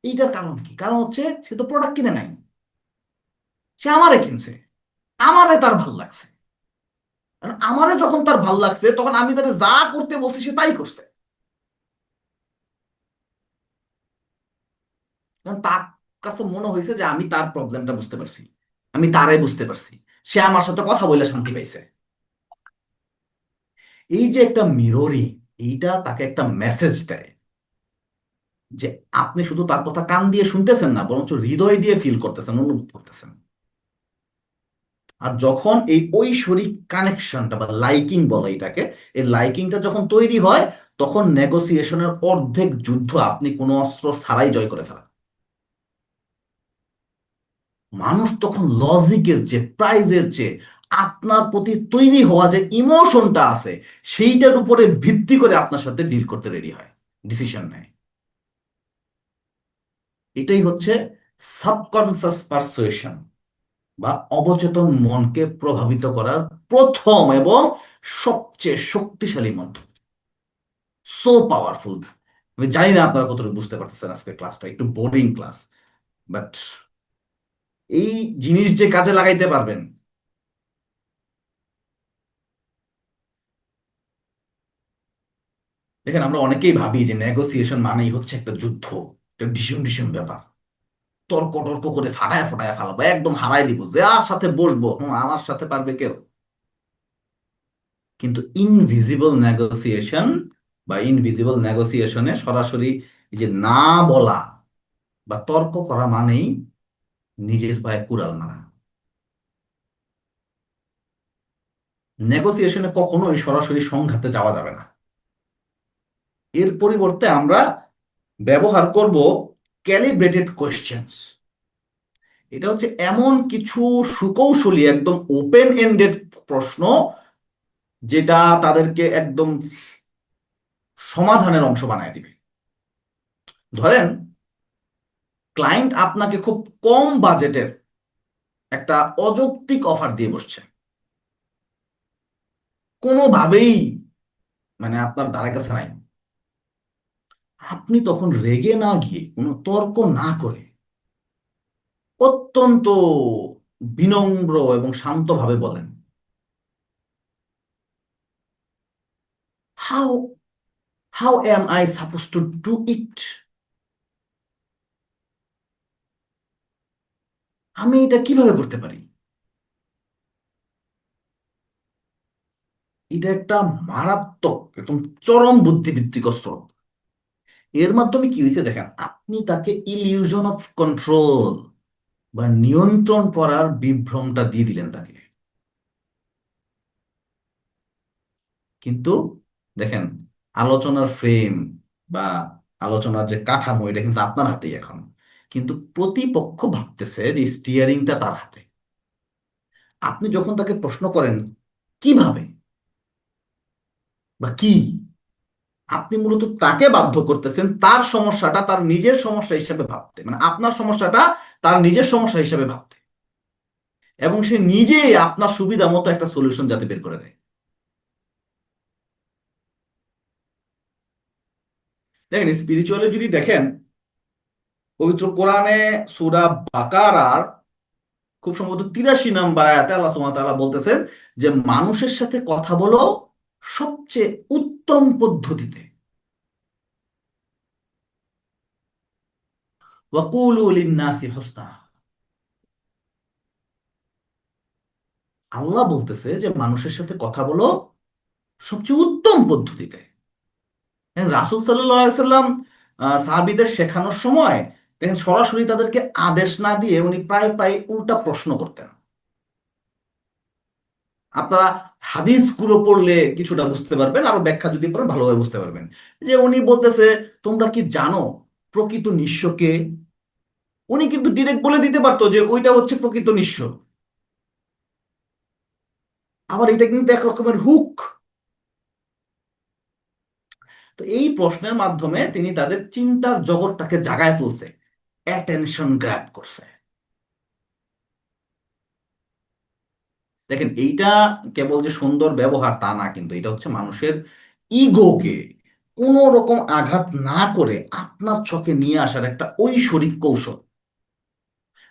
এইটার কারণ কি? কারণ হচ্ছে সে তো প্রোডাক্ট কিনে নাই, সে আমারে কিনছে, আমারে তার ভাল লাগছে। কারণ আমারে যখন তার ভাল লাগছে তখন আমি তারে যা করতে বলছি সে তাই করছে। কারণ তার কাছে মনে হয়েছে যে আমি তার প্রবলেমটা বুঝতে পারছি, আমি তারাই বুঝতে পারছি, সে আমার সাথে কথা বলে শান্তি পাইছে। এই যে একটা মিররিং, এইটা তাকে একটা মেসেজ দেয় যে আপনি শুধু তার কথা কান দিয়ে শুনতেছেন না, বরঞ্চ হৃদয় দিয়ে ফিল করতেছেন, অনুভব করতেছেন। আর যখন এই ঐশ্বরিক কানেকশনটা বা লাইকিং বলে এটাকে, এই লাইকিংটা যখন তৈরি হয়, তখন নেগোসিয়েশনের অর্ধেক যুদ্ধ আপনি কোনো অস্ত্র ছাড়াই জয় করে ফেলেন। মানুষ তখন লজিকের চেয়ে, প্রাইজের চেয়ে, আপনার প্রতি তৈরি হওয়া যে ইমোশনটা আছে সেইটার উপরে ভিত্তি করে আপনার সাথে ডিল করতে রেডি হয়, ডিসিশন নেয়। এটাই হচ্ছে সাবকনসাস পারসুয়েশন বা অবচেতন মনকে প্রভাবিত করার প্রথম এবং সবচেয়ে শক্তিশালী মন্ত্র। So powerful. আমি জানি না আপনারা কতটুকু বুঝতে পারতেছেন, আজকে ক্লাসটা একটু বোরিং ক্লাস, বাট এই জিনিস যে কাজে লাগাইতে পারবেন। দেখেন, আমরা অনেকেই ভাবি যে নেগোসিয়েশন মানেই হচ্ছে একটা যুদ্ধ, একটা ডিসিশন ডিসিশন ব্যাপার, তর্ক টর্ক করে ফাটায় ফাটায় ফালাবো, একদম হারাই দিব, যার সাথে বসবো আমার সাথে পারবে কেউ? কিন্তু ইনভিজিবল নেগোসিয়েশন বা ইনভিজিবল নেগোসিয়েশনে সরাসরি এই যে না বলা বা তর্ক করা মানেই নিজের পায়ে কুড়াল মারা। নেগোসিয়েশনে কখনোই সরাসরি সংঘাতে যাওয়া যাবে না। এর পরিবর্তে আমরা ব্যবহার করব ক্যালিব্রেটেড কোয়েশ্চেন্স। এটা হচ্ছে এমন কিছু সুকৌশলী, একদম ওপেন এন্ডেড প্রশ্ন, যেটা তাদেরকে একদম সমাধানের অংশ বানায় দিবে। ধরেন, ক্লায়েন্ট আপনাকে খুব কম বাজেটের একটা অযৌক্তিক অফার দিয়ে বসছে, কোনোভাবেই মানে আপনার ধারে কাছে নাই। আপনি তখন রেগে না গিয়ে, কোনো তর্ক না করে, অত্যন্ত বিনম্র এবং শান্তভাবে বলেন, how how M I suppose to do it? আমি এটা কিভাবে করতে পারি? এটা একটা মারাত্মক, একদম চরম বুদ্ধিবৃত্তিক অস্ত্র। এর মাধ্যমে কি হয়েছে দেখেন, আপনি তাকে ইলিউশন অফ কন্ট্রোল বা নিয়ন্ত্রণ করার বিভ্রমটা দিয়ে দিলেন তাকে। কিন্তু দেখেন, আলোচনার ফ্রেম বা আলোচনার যে কাঠামো, এটা কিন্তু আপনার হাতেই এখন। কিন্তু প্রতিপক্ষ ভাবতেছে যে স্টিয়ারিংটা তার হাতে। আপনি যখন তাকে প্রশ্ন করেন কিভাবে বা কি, আপনি মূলত তাকে বাধ্য করতেছেন তার সমস্যাটা তার নিজের সমস্যা হিসাবে ভাবতে, মানে আপনার সমস্যাটা তার নিজের সমস্যা হিসাবে ভাবতে, এবং সে নিজেই আপনার সুবিধা মতো একটা সলিউশন যাতে বের করে দেয়। দেখেন, স্পিরিচুয়ালি যদি দেখেন, পবিত্র কোরআনে সূরা বাকারার খুব সম্ভবত 83 নম্বর আয়াতে আল্লাহ সুবহানাহু ওয়া তাআলা বলতেছেন যে মানুষের সাথে কথা বলো সবচেয়ে উত্তম পদ্ধতিতে। ওয়াকুলু লিন্নাসি হুসনা। আল্লাহ বলতেছে যে মানুষের সাথে কথা বলো সবচেয়ে উত্তম পদ্ধতিতে। রাসূল সাল্লাল্লাহু আলাইহি সাল্লাম সাহাবীদের শেখানোর সময় দেখেন, সরাসরি তাদেরকে আদেশ না দিয়ে উনি প্রায় প্রায় উল্টা প্রশ্ন করতেন। আপনারা হাদিসগুলো পড়লে কিছুটা বুঝতে পারবেন, আরো ব্যাখ্যা যদি পড়েন ভালোভাবে বুঝতে পারবেন। যে উনি বলতেছে, তোমরা কি জানো প্রকৃত নিঃস্বকে? উনি কিন্তু ডিরেক্ট বলে দিতে পারতো যে ওইটা হচ্ছে প্রকৃত নিঃস্ব। আবার এটা কিন্তু এক রকমের হুক। তো এই প্রশ্নের মাধ্যমে তিনি তাদের চিন্তার জগৎটাকে জাগায় তুলছে, অ্যাটেনশন গ্র্যাব করছে। দেখেন এইটা কেবল যে সুন্দর ব্যবহার তা না, কিন্তু এটা হচ্ছে মানুষের ইগোকে কোনো রকম আঘাত না করে আপনার ছকে নিয়ে আসার একটা ঐশ্বরিক কৌশল।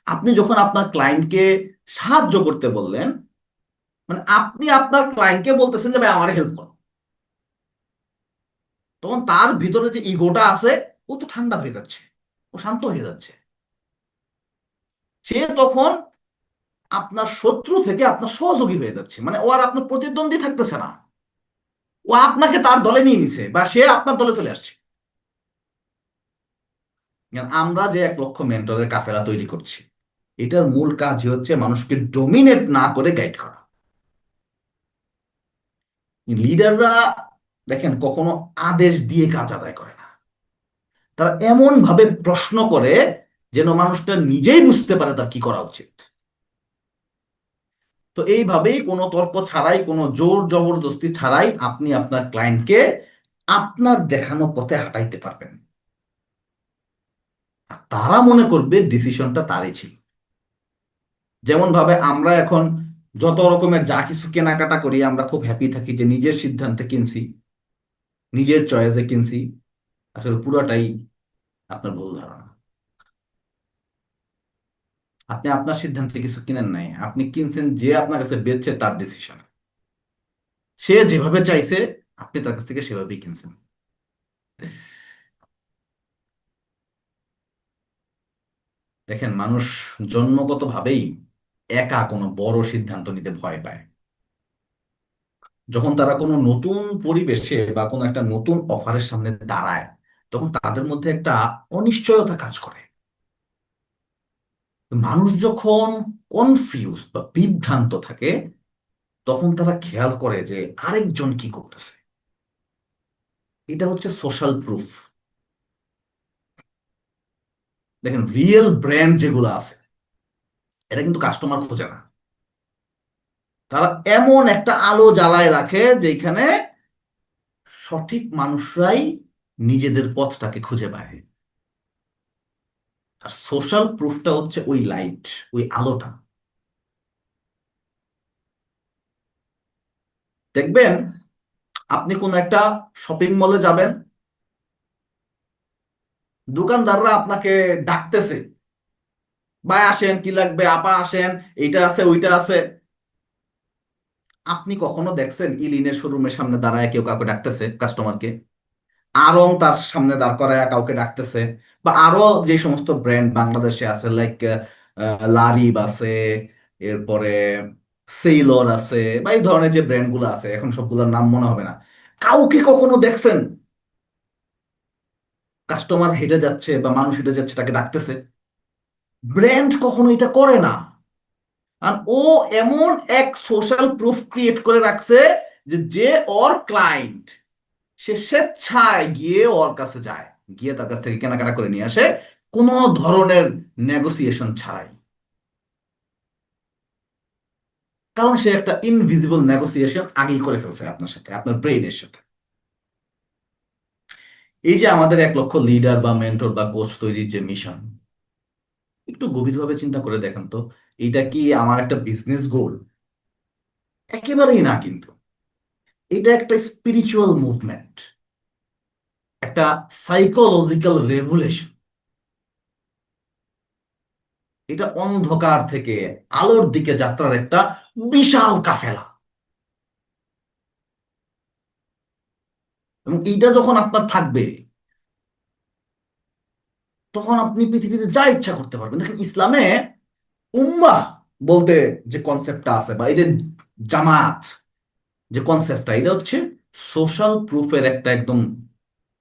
আপনি যখন আপনার ক্লায়েন্টকে সাহায্য করতে বললেন, মানে আপনি আপনার ক্লায়েন্টকে বলতেছেন যে ভাই আমার হেল্প করো, তখন তার ভিতরে যে ইগোটা আছে ও তো ঠান্ডা হয়ে যাচ্ছে, ও শান্ত হয়ে যাচ্ছে। সে তখন আপনার শত্রু থেকে আপনার সহযোগী হয়ে যাচ্ছে, মানে ও আর আপনার প্রতিদ্বন্দ্বী থাকতেছে না, ও আপনাকে তার দলে নিয়ে নিছে বা সে আপনার দলে চলে আসছে। আমরা যে 1 লক্ষ মেন্টরের কাফেলা তৈরি করছি, এটার মূল কাজই হচ্ছে মানুষকে ডোমিনেট না করে গাইড করা। লিডাররা দেখেন কখনো আদেশ দিয়ে কাজ আদায় করে না, তারা এমন ভাবে প্রশ্ন করে যেন মানুষটা নিজেই বুঝতে পারে তার কি করা উচিত। তো এইভাবেই কোনো তর্ক ছাড়াই, কোনো জোর জবরদস্তি ছাড়াই আপনি আপনার ক্লায়েন্টকে আপনার দেখানো পথে হাঁটাইতে পারবেন, আর তারা মনে করবে ডিসিশনটা তারই ছিল। যেমন ভাবে আমরা এখন যত রকমের যা কিছু কেনাকাটা করি, আমরা খুব হ্যাপি থাকি যে নিজের সিদ্ধান্তে কিনছি, নিজের চয়েসে কিনছি। আসলে পুরোটাই আপনার ভুল ধারণা। আপনি আপনার সিদ্ধান্তে কিছু কিনেন নাই, আপনি কিনছেন যে আপনার কাছে বেচছে তার ডিসিশন। সে যেভাবে চাইছে আপনি তার কাছ থেকে সেভাবেই কিনছেন। দেখেন মানুষ জন্মগতভাবেই একা কোনো বড় সিদ্ধান্ত নিতে ভয় পায়। যখন তারা কোনো নতুন পরিবেশে বা কোনো একটা নতুন অফারের সামনে দাঁড়ায়, তখন তাদের মধ্যে একটা অনিশ্চয়তা কাজ করে। মানুষ যখন কনফিউজ বা বিভ্রান্ত থাকে, তখন তারা খেয়াল করে যে আরেকজন কি করতেছে। এটা হচ্ছে সোশ্যাল প্রুফ। দেখেন রিয়েল ব্র্যান্ড যেগুলো আছে, এটা কিন্তু কাস্টমার খোঁজে না, তারা এমন একটা আলো জ্বালায় রাখে যেখানে সঠিক মানুষরাই নিজেদের পথটাকে খুঁজে পায়। আর সোশ্যাল প্রুফটা হচ্ছে ওই লাইট, ওই আলোটা। দেখবেন আপনি কোন একটা শপিং মলে যাবেন, দোকানদাররা আপনাকে ডাকতেছে, ভাই আসেন কি লাগবে, আপা আসেন, এইটা আছে ওইটা আছে। আপনি কখনো দেখছেন ইলিনের শোরুমের সামনে দাঁড়ায় কেউ কাউকে ডাকতেছে কাস্টমারকে? আরং তার সামনে দাঁড় করায় কাউকে ডাকতেছে? বা আরো যে সমস্ত ব্র্যান্ড বাংলাদেশে আছে, লাইক লারিব আছে, এরপরে সেইলর আছে, বা এই ধরনের যে ব্র্যান্ডগুলো আছে, এখন সবগুলোর নাম মনে হবে না, কাউকে কখনো দেখছেন কাস্টমার হেঁটে যাচ্ছে বা মানুষ হেঁটে যাচ্ছে তাকে ডাকতেছে? ব্র্যান্ড কখনো এটা করে না। আর ও এমন এক সোশ্যাল প্রুফ ক্রিয়েট করে রাখছে যে যে ওর ক্লায়েন্ট, সে স্বেচ্ছায় গিয়ে ওর কাছে যায়, গিয়ে তার কাছ থেকে কেনাকাটা করে নিয়ে আসে, কোনো ধরনের নেগোসিয়েশন ছাড়াই। কারণ সে একটা ইনভিজিবল নেগোসিয়েশন আগেই করে ফেলছে আপনার সাথে, আপনার ব্রেইনের সাথে। এই যে আমাদের 1 লক্ষ লিডার বা মেন্টর বা কোচ তৈরির যে মিশন, একটু গভীরভাবে চিন্তা করে দেখেন তো, এটা কি আমার একটা বিজনেস গোল? একেবারেই না কিন্তু। এটা একটা স্পিরিচুয়াল মুভমেন্ট, একটা সাইকোলজিক্যাল রেভুলেশন। এটা অন্ধকার থেকে আলোর দিকে যাত্রার একটা বিশাল কাফেলা। এবং এইটা যখন আপনার থাকবে, তখন আপনি পৃথিবীতে যা ইচ্ছা করতে পারবেন। দেখেন ইসলামে উম্মাহ বলতে যে কনসেপ্টটা আছে, বা এই যে জামাত যে কনসেপ্টটা, এটা হচ্ছে সোশ্যাল প্রুফের একটা একদম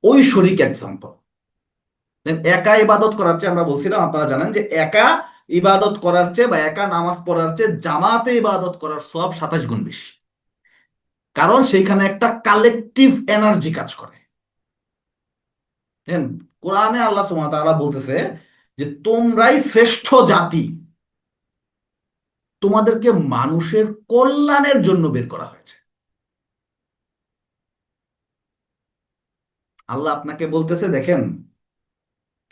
ঐশ্বরিক এক্সাম্পল। একা ইবাদত করার চেয়ে, আমরা বলছিলাম আপনারা জানেন যে একা ইবাদত করার চেয়ে বা একা নামাজ পড়ার চেয়ে জামাতে ইবাদত করার সব 27 গুণ বেশি। কারণ সেইখানে একটা কালেকটিভ এনার্জি কাজ করে। দেখেন কোরআনে আল্লাহ সুবহানাহু ওয়া তাআলা বলতেছে যে তোমরাই শ্রেষ্ঠ জাতি, তোমাদেরকে মানুষের কল্যাণের জন্য বের করা হয়েছে। আল্লাহ আপনাকে বলতেছে, দেখেন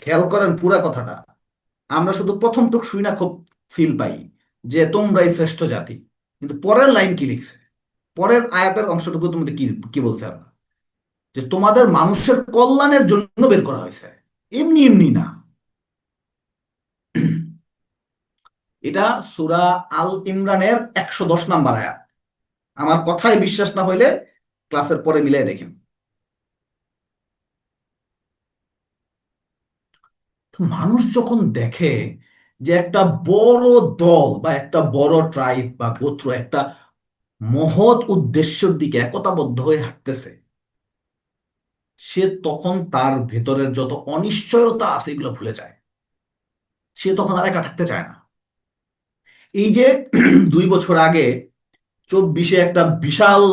খেয়াল করেন পুরা কথাটা, আমরা শুধু প্রথমটুক শুই না, খুব ফিল পাই যে তোমরাই শ্রেষ্ঠ জাতি। কিন্তু পরের লাইন কি লিখছে, পরের আয়াতের অংশটুকু তোমাদের কি কি বলছে আল্লাহ? যে তোমাদের মানুষের কল্যাণের জন্য বের করা হয়েছে, এমনি এমনি না। এটা সূরা আল ইমরানের 110 নম্বর আয়াত। আমার কথায় বিশ্বাস না হইলে ক্লাসের পরে মিলাই দেখেন। তো মানুষ যখন দেখে যে একটা বড় দল বা একটা বড় ট্রাইব বা গোত্র একটা মহৎ উদ্দেশ্যের দিকে একতাবদ্ধ হয়ে হাঁটতেছে, সে তখন তার ভেতরের যত অনিশ্চয়তা আছে এগুলো ভুলে যায়। সে তখন আর একা থাকতে চায় না। এই যে 2 বছর আগে 24-এ একটা বিশাল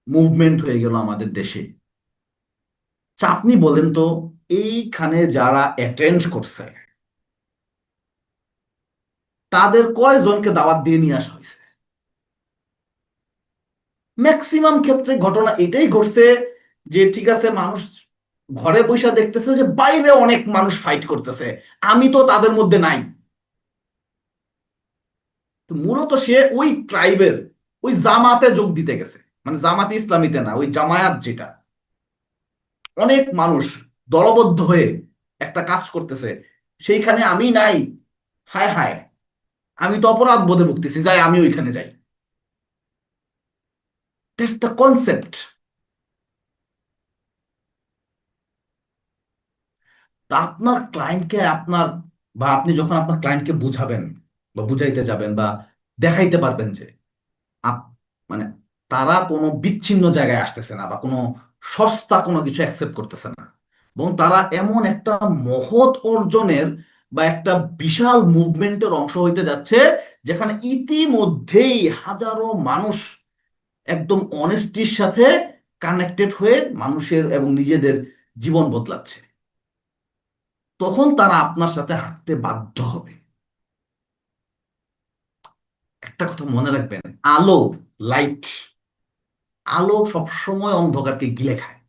মুভমেন্ট হয়ে গেল আমাদের দেশে। আচ্ছা, আপনি বলেন তো, এইখানে যারা অ্যাটেন্ড করছে তাদের কয়জনকে দাওয়াত দিয়ে নিয়ে আসা হয়েছে? ম্যাক্সিমাম ক্ষেত্রে ঘটনা এটাই ঘটছে যে ঠিক আছে, মানুষ ঘরে বসে দেখতেছে যে বাইরে অনেক মানুষ ফাইট করতেছে, আমি তো তাদের মধ্যে নাই। তো মূলত সে ওই ট্রাইবের ওই জামাতে যোগ দিতে গেছে, মানে জামাতে ইসলামীতে না, ওই জামায়াত যেটা, অনেক মানুষ দলবদ্ধ হয়ে একটা কাজ করতেছে, সেইখানে আমি নাই। হায় হায়, আমি তো অপরাধ বোধে ভুগতেছি, যাই আমি ওইখানে যাই। That's the concept. তা আপনার ক্লায়েন্টকে আপনার, বা আপনি যখন আপনার ক্লায়েন্টকে বুঝাবেন বা বুঝাইতে যাবেন বা দেখাইতে পারবেন যে আপ মানে তারা কোনো বিচ্ছিন্ন জায়গায় আসতেছে না বা কোনো সস্তা কোনো কিছু অ্যাকসেপ্ট করতেছে না, এবং তারা এমন একটা মহৎ অর্জনের বা একটা বিশাল মুভমেন্টের অংশ হইতে যাচ্ছে, যেখানে ইতিমধ্যেই হাজারো মানুষ একদম অনেস্টির সাথে কানেক্টেড হয়ে মানুষের এবং নিজেদের জীবন বদলাচ্ছে, তখন তারা আপনার সাথে হাঁটতে বাধ্য হবে। একটা কথা মনে রাখবেন, আলো, লাইট, আলো সবসময় অন্ধকারকে গিলে খায়।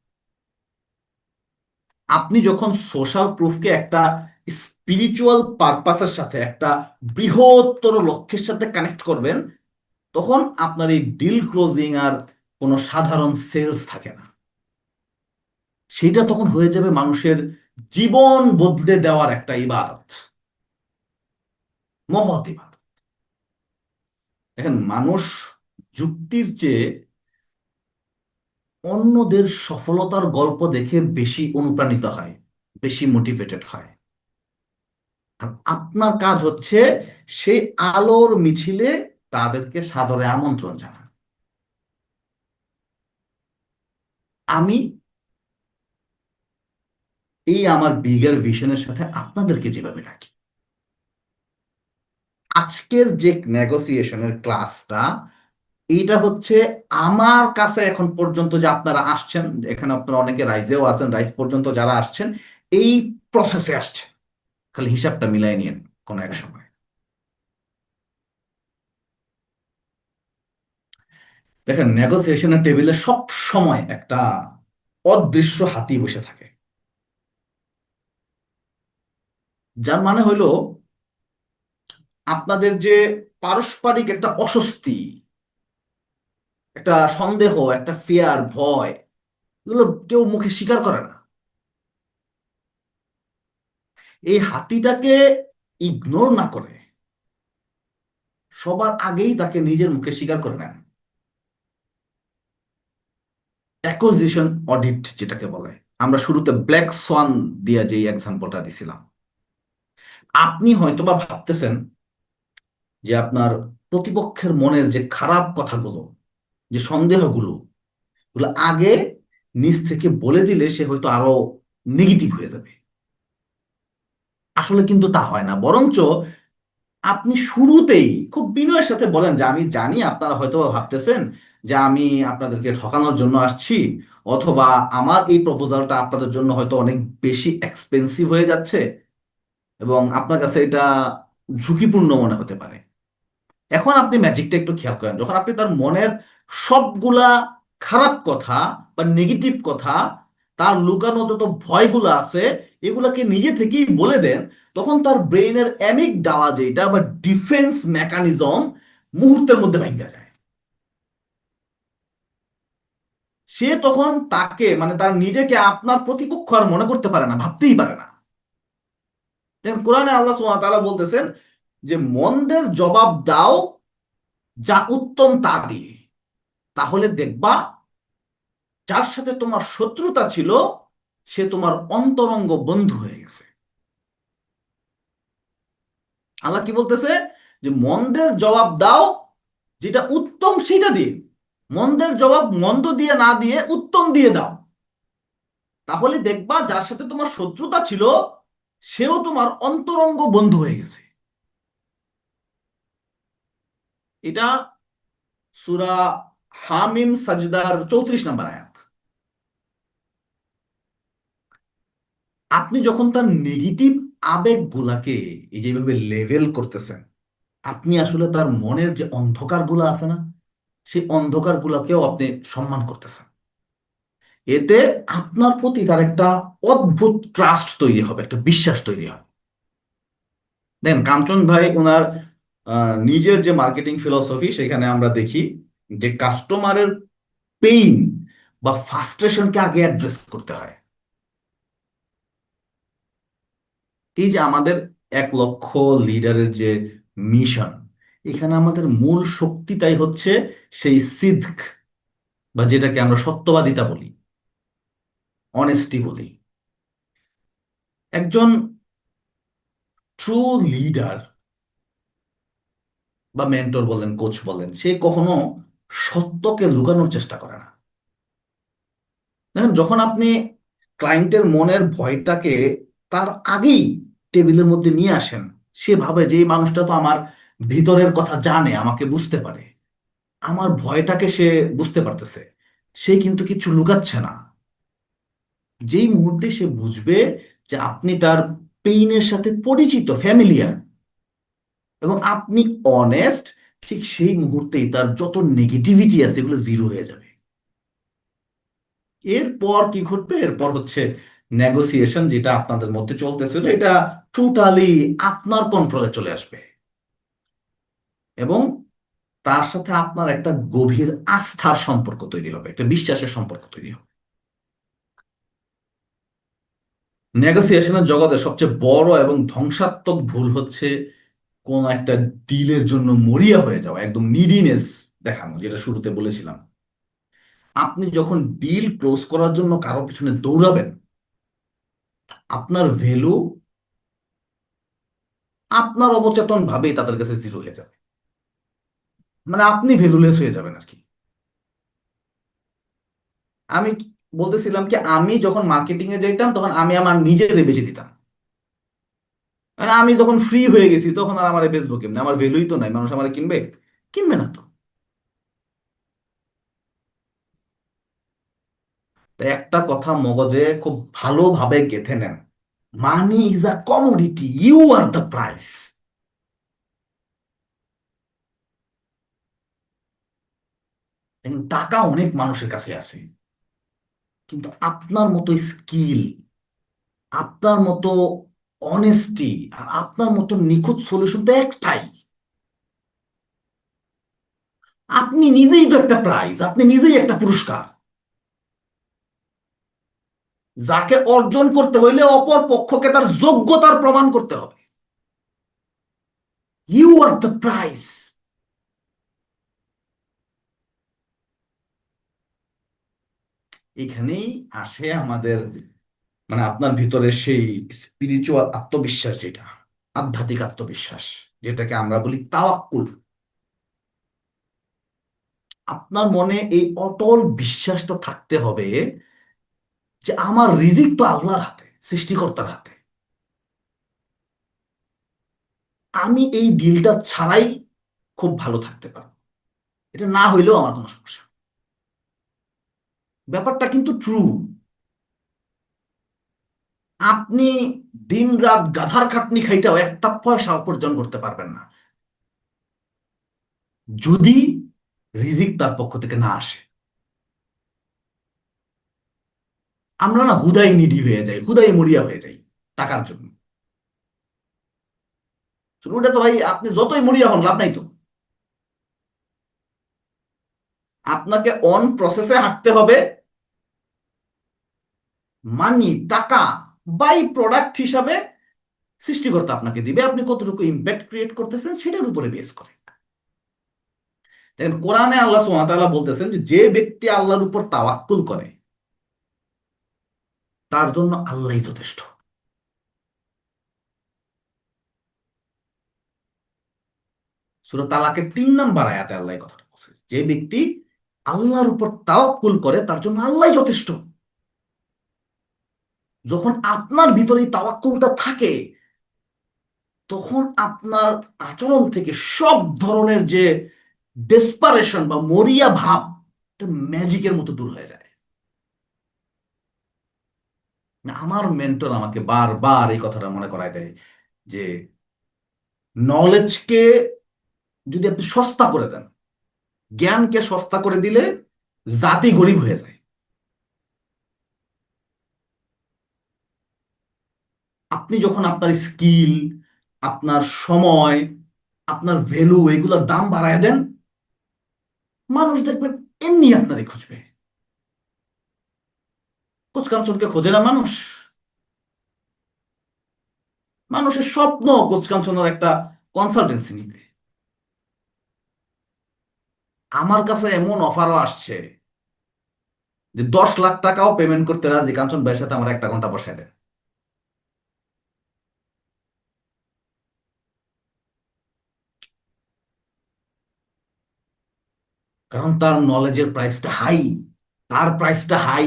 আপনি যখন সোশ্যাল প্রুফকে একটা স্পিরিচুয়াল পারপাসের সাথে, একটা বৃহত্তর লক্ষ্যের সাথে কানেক্ট করবেন, তখন আপনার এই ডিল ক্লোজিং আর কোনো সাধারণ সেলস থাকে না। সেটা তখন হয়ে যাবে মানুষের জীবন বদলে দেওয়ার একটা ইবাদত, মহৎ ইবাদত। দেখেন, মানুষ যুক্তির চেয়ে অন্যদের সফলতার গল্প দেখে বেশি অনুপ্রাণিত হয়, বেশি মোটিভেটেড হয়। আর আপনার কাজ হচ্ছে সেই আলোর মিছিলে তাদেরকে সাদরে আমন্ত্রণ জানানো। আমি এই আমার বিগার ভিশনের সাথে আপনাদেরকে যেভাবে রাখি, আজকের যে নেগোসিয়েশনের ক্লাসটা, এইটা হচ্ছে আমার কাছে এখন পর্যন্ত যে আপনারা আসছেন, এখানে আপনারা অনেকে রাইজেও আছেন, রাইজ পর্যন্ত যারা আসছেন, এই প্রসেসে আসছেন। খালি হিসাবটা মিলাই নিন কোনো এক সময়। দেখেন, নেগোসিয়েশনের টেবিলে সব সময় একটা অদৃশ্য হাতি বসে থাকে, যার মানে হইলো আপনাদের যে পারস্পরিক একটা অস্বস্তি, একটা সন্দেহ, একটা ফিয়ার, ভয়, এগুলো কেউ মুখে স্বীকার করে না। এই হাতিটাকে ইগনোর না করে সবার আগেই তাকে নিজের মুখে স্বীকার করে নেন। অ্যাকুজিশন অডিট যেটাকে বলে, আমরা শুরুতে ব্ল্যাক সোয়ান দিয়ে যে এক্সাম্পলটা দিছিলাম। আপনি হয়তোবা ভাবতেছেন যে আপনার প্রতিপক্ষের মনের যে খারাপ কথাগুলো, যে সন্দেহগুলো, ওগুলো আগে নিজ থেকে বলে দিলে সে হয়তো আরো নেগেটিভ হয়ে যাবে। আসলে কিন্তু তা হয় না, বরঞ্চ আপনি শুরুতেই খুব বিনয়ের সাথে বলেন যে আমি জানি আপনারা হয়তো ভাবতেছেন যে আমি আপনাদেরকে ঠকানোর জন্য আসছি, অথবা আমার এই প্রপোজালটা আপনাদের জন্য হয়তো অনেক বেশি এক্সপেন্সিভ হয়ে যাচ্ছে এবং আপনার কাছে এটা ঝুঁকিপূর্ণ মনে হতে পারে। এখন আপনি ম্যাজিকটা একটু খেয়াল করেন, যখন আপনি তার মনের সবগুলা খারাপ কথা বা নেগেটিভ কথা, তার লুকানো যত ভয়গুলো আছে, এগুলাকে নিজে থেকেই বলে দেন, তখন তার ব্রেইনের অ্যামিগডালা যেটা বা ডিফেন্স মেকানিজম মুহূর্তের মধ্যে ভাঙ্গা যায়। সে তখন তাকে মানে তার নিজেকে আপনার প্রতিপক্ষ আর মনে করতে পারে না, ভাবতেই পারে না। দেখেন কোরআনে আল্লাহ সুবহানাহু ওয়া তাআলা বলতেছেন যে মন্দের জবাব দাও যা উত্তম তা দিয়ে, তাহলে দেখবা যার সাথে তোমার শত্রুতা ছিল সে তোমার অন্তরঙ্গ বন্ধু হয়ে গেছে। আল্লাহ কি বলতেছে? যে মন্দের জবাব দাও যেটা উত্তম সেটা দিয়ে। মন্দের জবাব মন্দ দিয়ে না দিয়ে উত্তম দিয়ে দাও, তাহলে দেখবা যার সাথে তোমার শত্রুতা ছিল সেও তোমার অন্তরঙ্গ বন্ধু হয়ে গেছে। এটা সূরা হামিম সাজদার 34 নম্বর আয়াত। আপনি যখন তার নেগেটিভ আবেগগুলাকে এই যেভাবে লেভেল করতেছেন, আপনি আসলে তার মনের যে অন্ধকারগুলো আছে না, সেই অন্ধকারগুলোকেও আপনি সম্মান করতেছেন। এতে আপনার প্রতি তার একটা অদ্ভুত ট্রাস্ট তৈরি হবে, একটা বিশ্বাস তৈরি হয়। দেখেন কাঞ্চন ভাই ওনার নিজের যে মার্কেটিং ফিলসফি, সেখানে আমরা দেখি যে কাস্টমারের পেইন বা ফ্রাস্ট্রেশনকে আগে অ্যাড্রেস করতে হয়। এই যে আমাদের 1 লক্ষ লিডারের যে মিশন, এখানে আমাদের মূল শক্তিটাই হচ্ছে সেই সিদ্ক, বা যেটাকে আমরা সত্যবাদিতা বলি, অনেস্টি বলি। একজন ট্রু লিডার বা মেন্টর বলেন, কোচ বলেন, সে কখনো সত্যকে লুকানোর চেষ্টা করে না। দেখেন যখন আপনি ক্লায়েন্টের মনের ভয়টাকে তার আগেই টেবিলের মধ্যে নিয়ে আসেন, সে ভাবে যে এই মানুষটা তো আমার ভিতরের কথা জানে, আমাকে বুঝতে পারে, আমার ভয়টাকে সে বুঝতে পারতেছে, সে কিন্তু কিছু লুকাচ্ছে না। যেই মুহূর্তে সে বুঝবে যে আপনি তার পেইনের সাথে পরিচিত, ফ্যামিলিয়ার, এবং আপনি অনেস্ট, ঠিক সেই মুহূর্তেই তার যত নেগেটিভিটি আছে এগুলো জিরো হয়ে যাবে। এরপর কি ঘটবে? এরপর হচ্ছে নেগোসিয়েশন, যেটা আপনাদের মধ্যে চলতেছিল, এটা টোটালি আপনার কন্ট্রোলে চলে আসবে, এবং তার সাথে আপনার একটা গভীর আস্থার সম্পর্ক তৈরি হবে, একটা বিশ্বাসের সম্পর্ক তৈরি হবে। নেগোসিয়েশনের জগতে সবচেয়ে বড় এবং ধ্বংসাত্মক ভুল হচ্ছে কোন একটা ডিলের জন্য মরিয়া হয়ে যাওয়া, একদম নিডিনেস দেখানো, যেটা শুরুতে বলেছিলাম। আপনি যখন ডিল ক্লোজ করার জন্য কারো পিছনে দৌড়াবেন, আপনার ভ্যালু আপনার অবচেতন ভাবেই তাদের কাছে জিরো হয়ে যাবে, মানে আপনি ভ্যালুলেস হয়ে যাবেন আর কি। আমি বলতেছিলাম কি, আমি যখন মার্কেটিং এ যাইতাম তখন আমি আমার নিজের বেচে দিতাম। মানে আমি যখন ফ্রি হয়ে গেছি তখন আর আমার বেচবো কেমনে? আমার ভ্যালুই তো নাই, মানুষ আমার কিনবে? কিনবে না তো। তাই একটা কথা মগজে খুব ভালোভাবে গেঁথে নেন: money is a commodity, you are the price. টাকা অনেক মানুষের কাছে আছে, কিন্তু আপনার মতো স্কিল, আপনার মতো অনেস্টি, আর আপনার মতো নিখুঁত সলিউশন তো একটাই। আপনি নিজেই তো একটা প্রাইজ, আপনি নিজেই একটা পুরস্কার, যাকে অর্জন করতে হইলে অপর পক্ষকে তার যোগ্যতার প্রমাণ করতে হবে। You are the prize. এখানেই আসে আমাদের মানে আপনার ভিতরে সেই স্পিরিচুয়াল আত্মবিশ্বাস, যেটা আধ্যাত্মিক আত্মবিশ্বাস, যেটাকে আমরা বলি তাওয়াক্কুল। আপনার মনে এই অটল বিশ্বাসটা থাকতে হবে যে আমার রিজিক তো আল্লাহর হাতে, সৃষ্টিকর্তার হাতে। আমি এই ডিলটা ছাড়াই খুব ভালো থাকতে পারবো, এটা না হইলেও আমার কোনো সমস্যা নেই। ব্যাপারটা কিন্তু ট্রু। আপনি দিন রাত গাধার খাটনি খাইতেও একটা পয়সা উপার্জন করতে পারবেন না যদি রিজিক তার পক্ষ থেকে না আসে। আমরা না হুদাই নিডি হয়ে যাই, হুদাই মরিয়া হয়ে যাই টাকার জন্য। ওটা তো ভাই আপনি যতই মরিয়া হন লাভ নাই তো। আপনাকে অন প্রসেসে হাঁটতে হবে। মানি, টাকা, বাই প্রোডাক্ট হিসাবে সৃষ্টিকর্তা আপনাকে দিবে, আপনি কতটুকু ইম্প্যাক্ট ক্রিয়েট করতেছেন সেটার উপরে বেস করে। দেখেন কোরআনে আল্লাহ সুবহানাহু ওয়া তাআলা বলতেছেন যে যে ব্যক্তি আল্লাহর উপর তাওয়াক্কুল করে তার জন্য আল্লাহই যথেষ্ট। সূরা তালাকের 3 নম্বর আয়াতে আল্লাহ এই কথাটা বলছে, যে ব্যক্তি আল্লাহর উপর তাওয়াক্কুল করে তার জন্য আল্লাহই যথেষ্ট। যখন আপনার ভিতরে এই তাওয়াক্কুলটা থাকে, তখন আপনার আচরণ থেকে সব ধরনের যে ডেসপারেশন বা মরিয়া ভাব, এটা ম্যাজিকের মতো দূর হয়ে যায়। আমার মেন্টর আমাকে বারবার এই কথাটা মনে করায় দেয় যে নলেজকে যদি আপনি সস্তা করে দেন, জ্ঞানকে সস্তা করে দিলে জাতি গরিব হয়ে যায়। আপনি যখন আপনার স্কিল, আপনার সময়, আপনার ভ্যালু এগুলোর দাম বাড়ায় দেন, মানুষ দেখবেন এমনি আপনারই খুঁজবে। কোচকাঞ্চনকে খোঁজে না মানুষ? মানুষের স্বপ্ন কোচকাঞ্চনের একটা কনসালটেন্সি নিবে। আমার কাছে এমন অফারও আসছে যে 10 লাখ টাকাও পেমেন্ট করতে রাজি, কাঞ্চন ভাইয়ের সাথে আমার 1 ঘন্টা বসায় দেন। কারণ তার নলেজের প্রাইসটা হাই, তার প্রাইসটা হাই,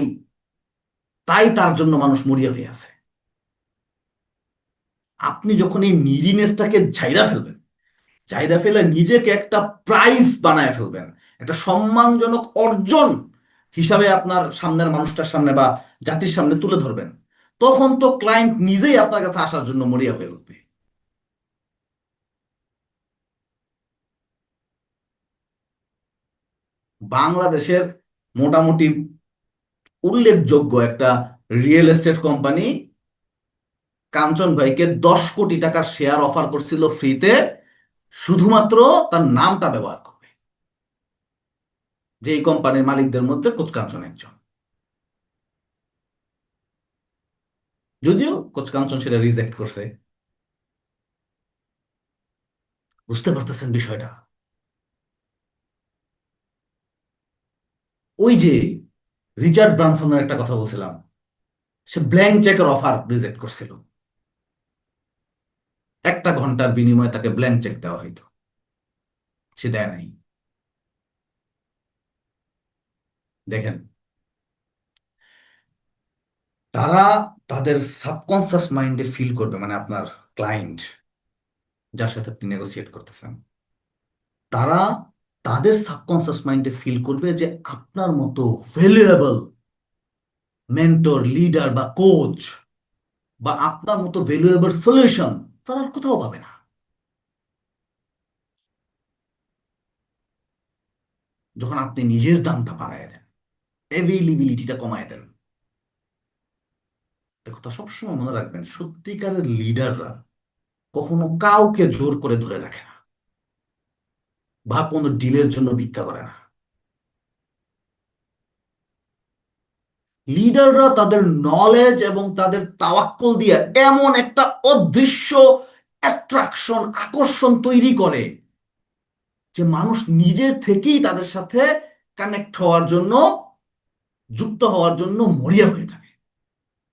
তাই তার জন্য মানুষ মরিয়া হয়ে আছে। আপনি যখন এই নিডিনেসটাকে ঝাইরা ফেলবেন, ঝাইরা ফেলে নিজেকে একটা প্রাইজ বানায় ফেলবেন, একটা সম্মানজনক অর্জন হিসাবে আপনার সামনের মানুষটার সামনে বা জাতির সামনে তুলে ধরবেন, তখন তো ক্লায়েন্ট নিজেই আপনার কাছে আসার জন্য মরিয়া হয়ে উঠবে। বাংলাদেশের মোটামুটি উল্লেখযোগ্য একটা রিয়েল এস্টেট কোম্পানি কাঞ্চন ভাইকে 10 কোটি টাকার শেয়ার অফার করছিল ফ্রিতে, শুধুমাত্র তার নামটা ব্যবহার করবে। যে এই কোম্পানির মালিকদের মধ্যে কোচ কাঞ্চন একজন। যদিও কোচ কাঞ্চন সেটা রিজেক্ট করছে। বুঝতে পারতেছেন বিষয়টা? ওই যে রিচার্ড ব্রানসনের একটা কথা বলছিলাম, সে ব্ল্যাঙ্ক চেকের অফার রিজেক্ট করছিল। 1 ঘন্টার বিনিময়ে তাকে ব্ল্যাঙ্ক চেক দেওয়া হইতো, সে দেয় নাই। দেখেন, তারা তাদের সাবকনসিয়াস মাইন্ডে ফিল করবে, মানে আপনার ক্লায়েন্ট যার সাথে আপনি নেগোসিয়েট করতেছেন, তারা তাদের সাবকনসিয়াস মাইন্ডে ফিল করবে যে আপনার মতো ভ্যালুয়েবল মেন্টর, লিডার বা কোচ, বা আপনার মতো ভ্যালুয়েবল সলিউশন তারা আর কোথাও পাবে না। যখন আপনি নিজের দামটা বাড়ায় দেন, অ্যাভেইলেবিলিটিটা কমায় দেন। একটা কথা সবসময় মনে রাখবেন, সত্যিকারের লিডাররা কখনো কাউকে জোর করে ধরে রাখে না বা কোনো ডিলের জন্য ভিক্ষা করে না। লিডাররা তাদের নলেজ এবং তাদের তাওয়াক্কুল দিয়ে এমন একটা অদৃশ্য অ্যাট্রাকশন, আকর্ষণ তৈরি করে যে মানুষ নিজে থেকেই তাদের সাথে কানেক্ট হওয়ার জন্য, যুক্ত হওয়ার জন্য মরিয়া হয়ে থাকে,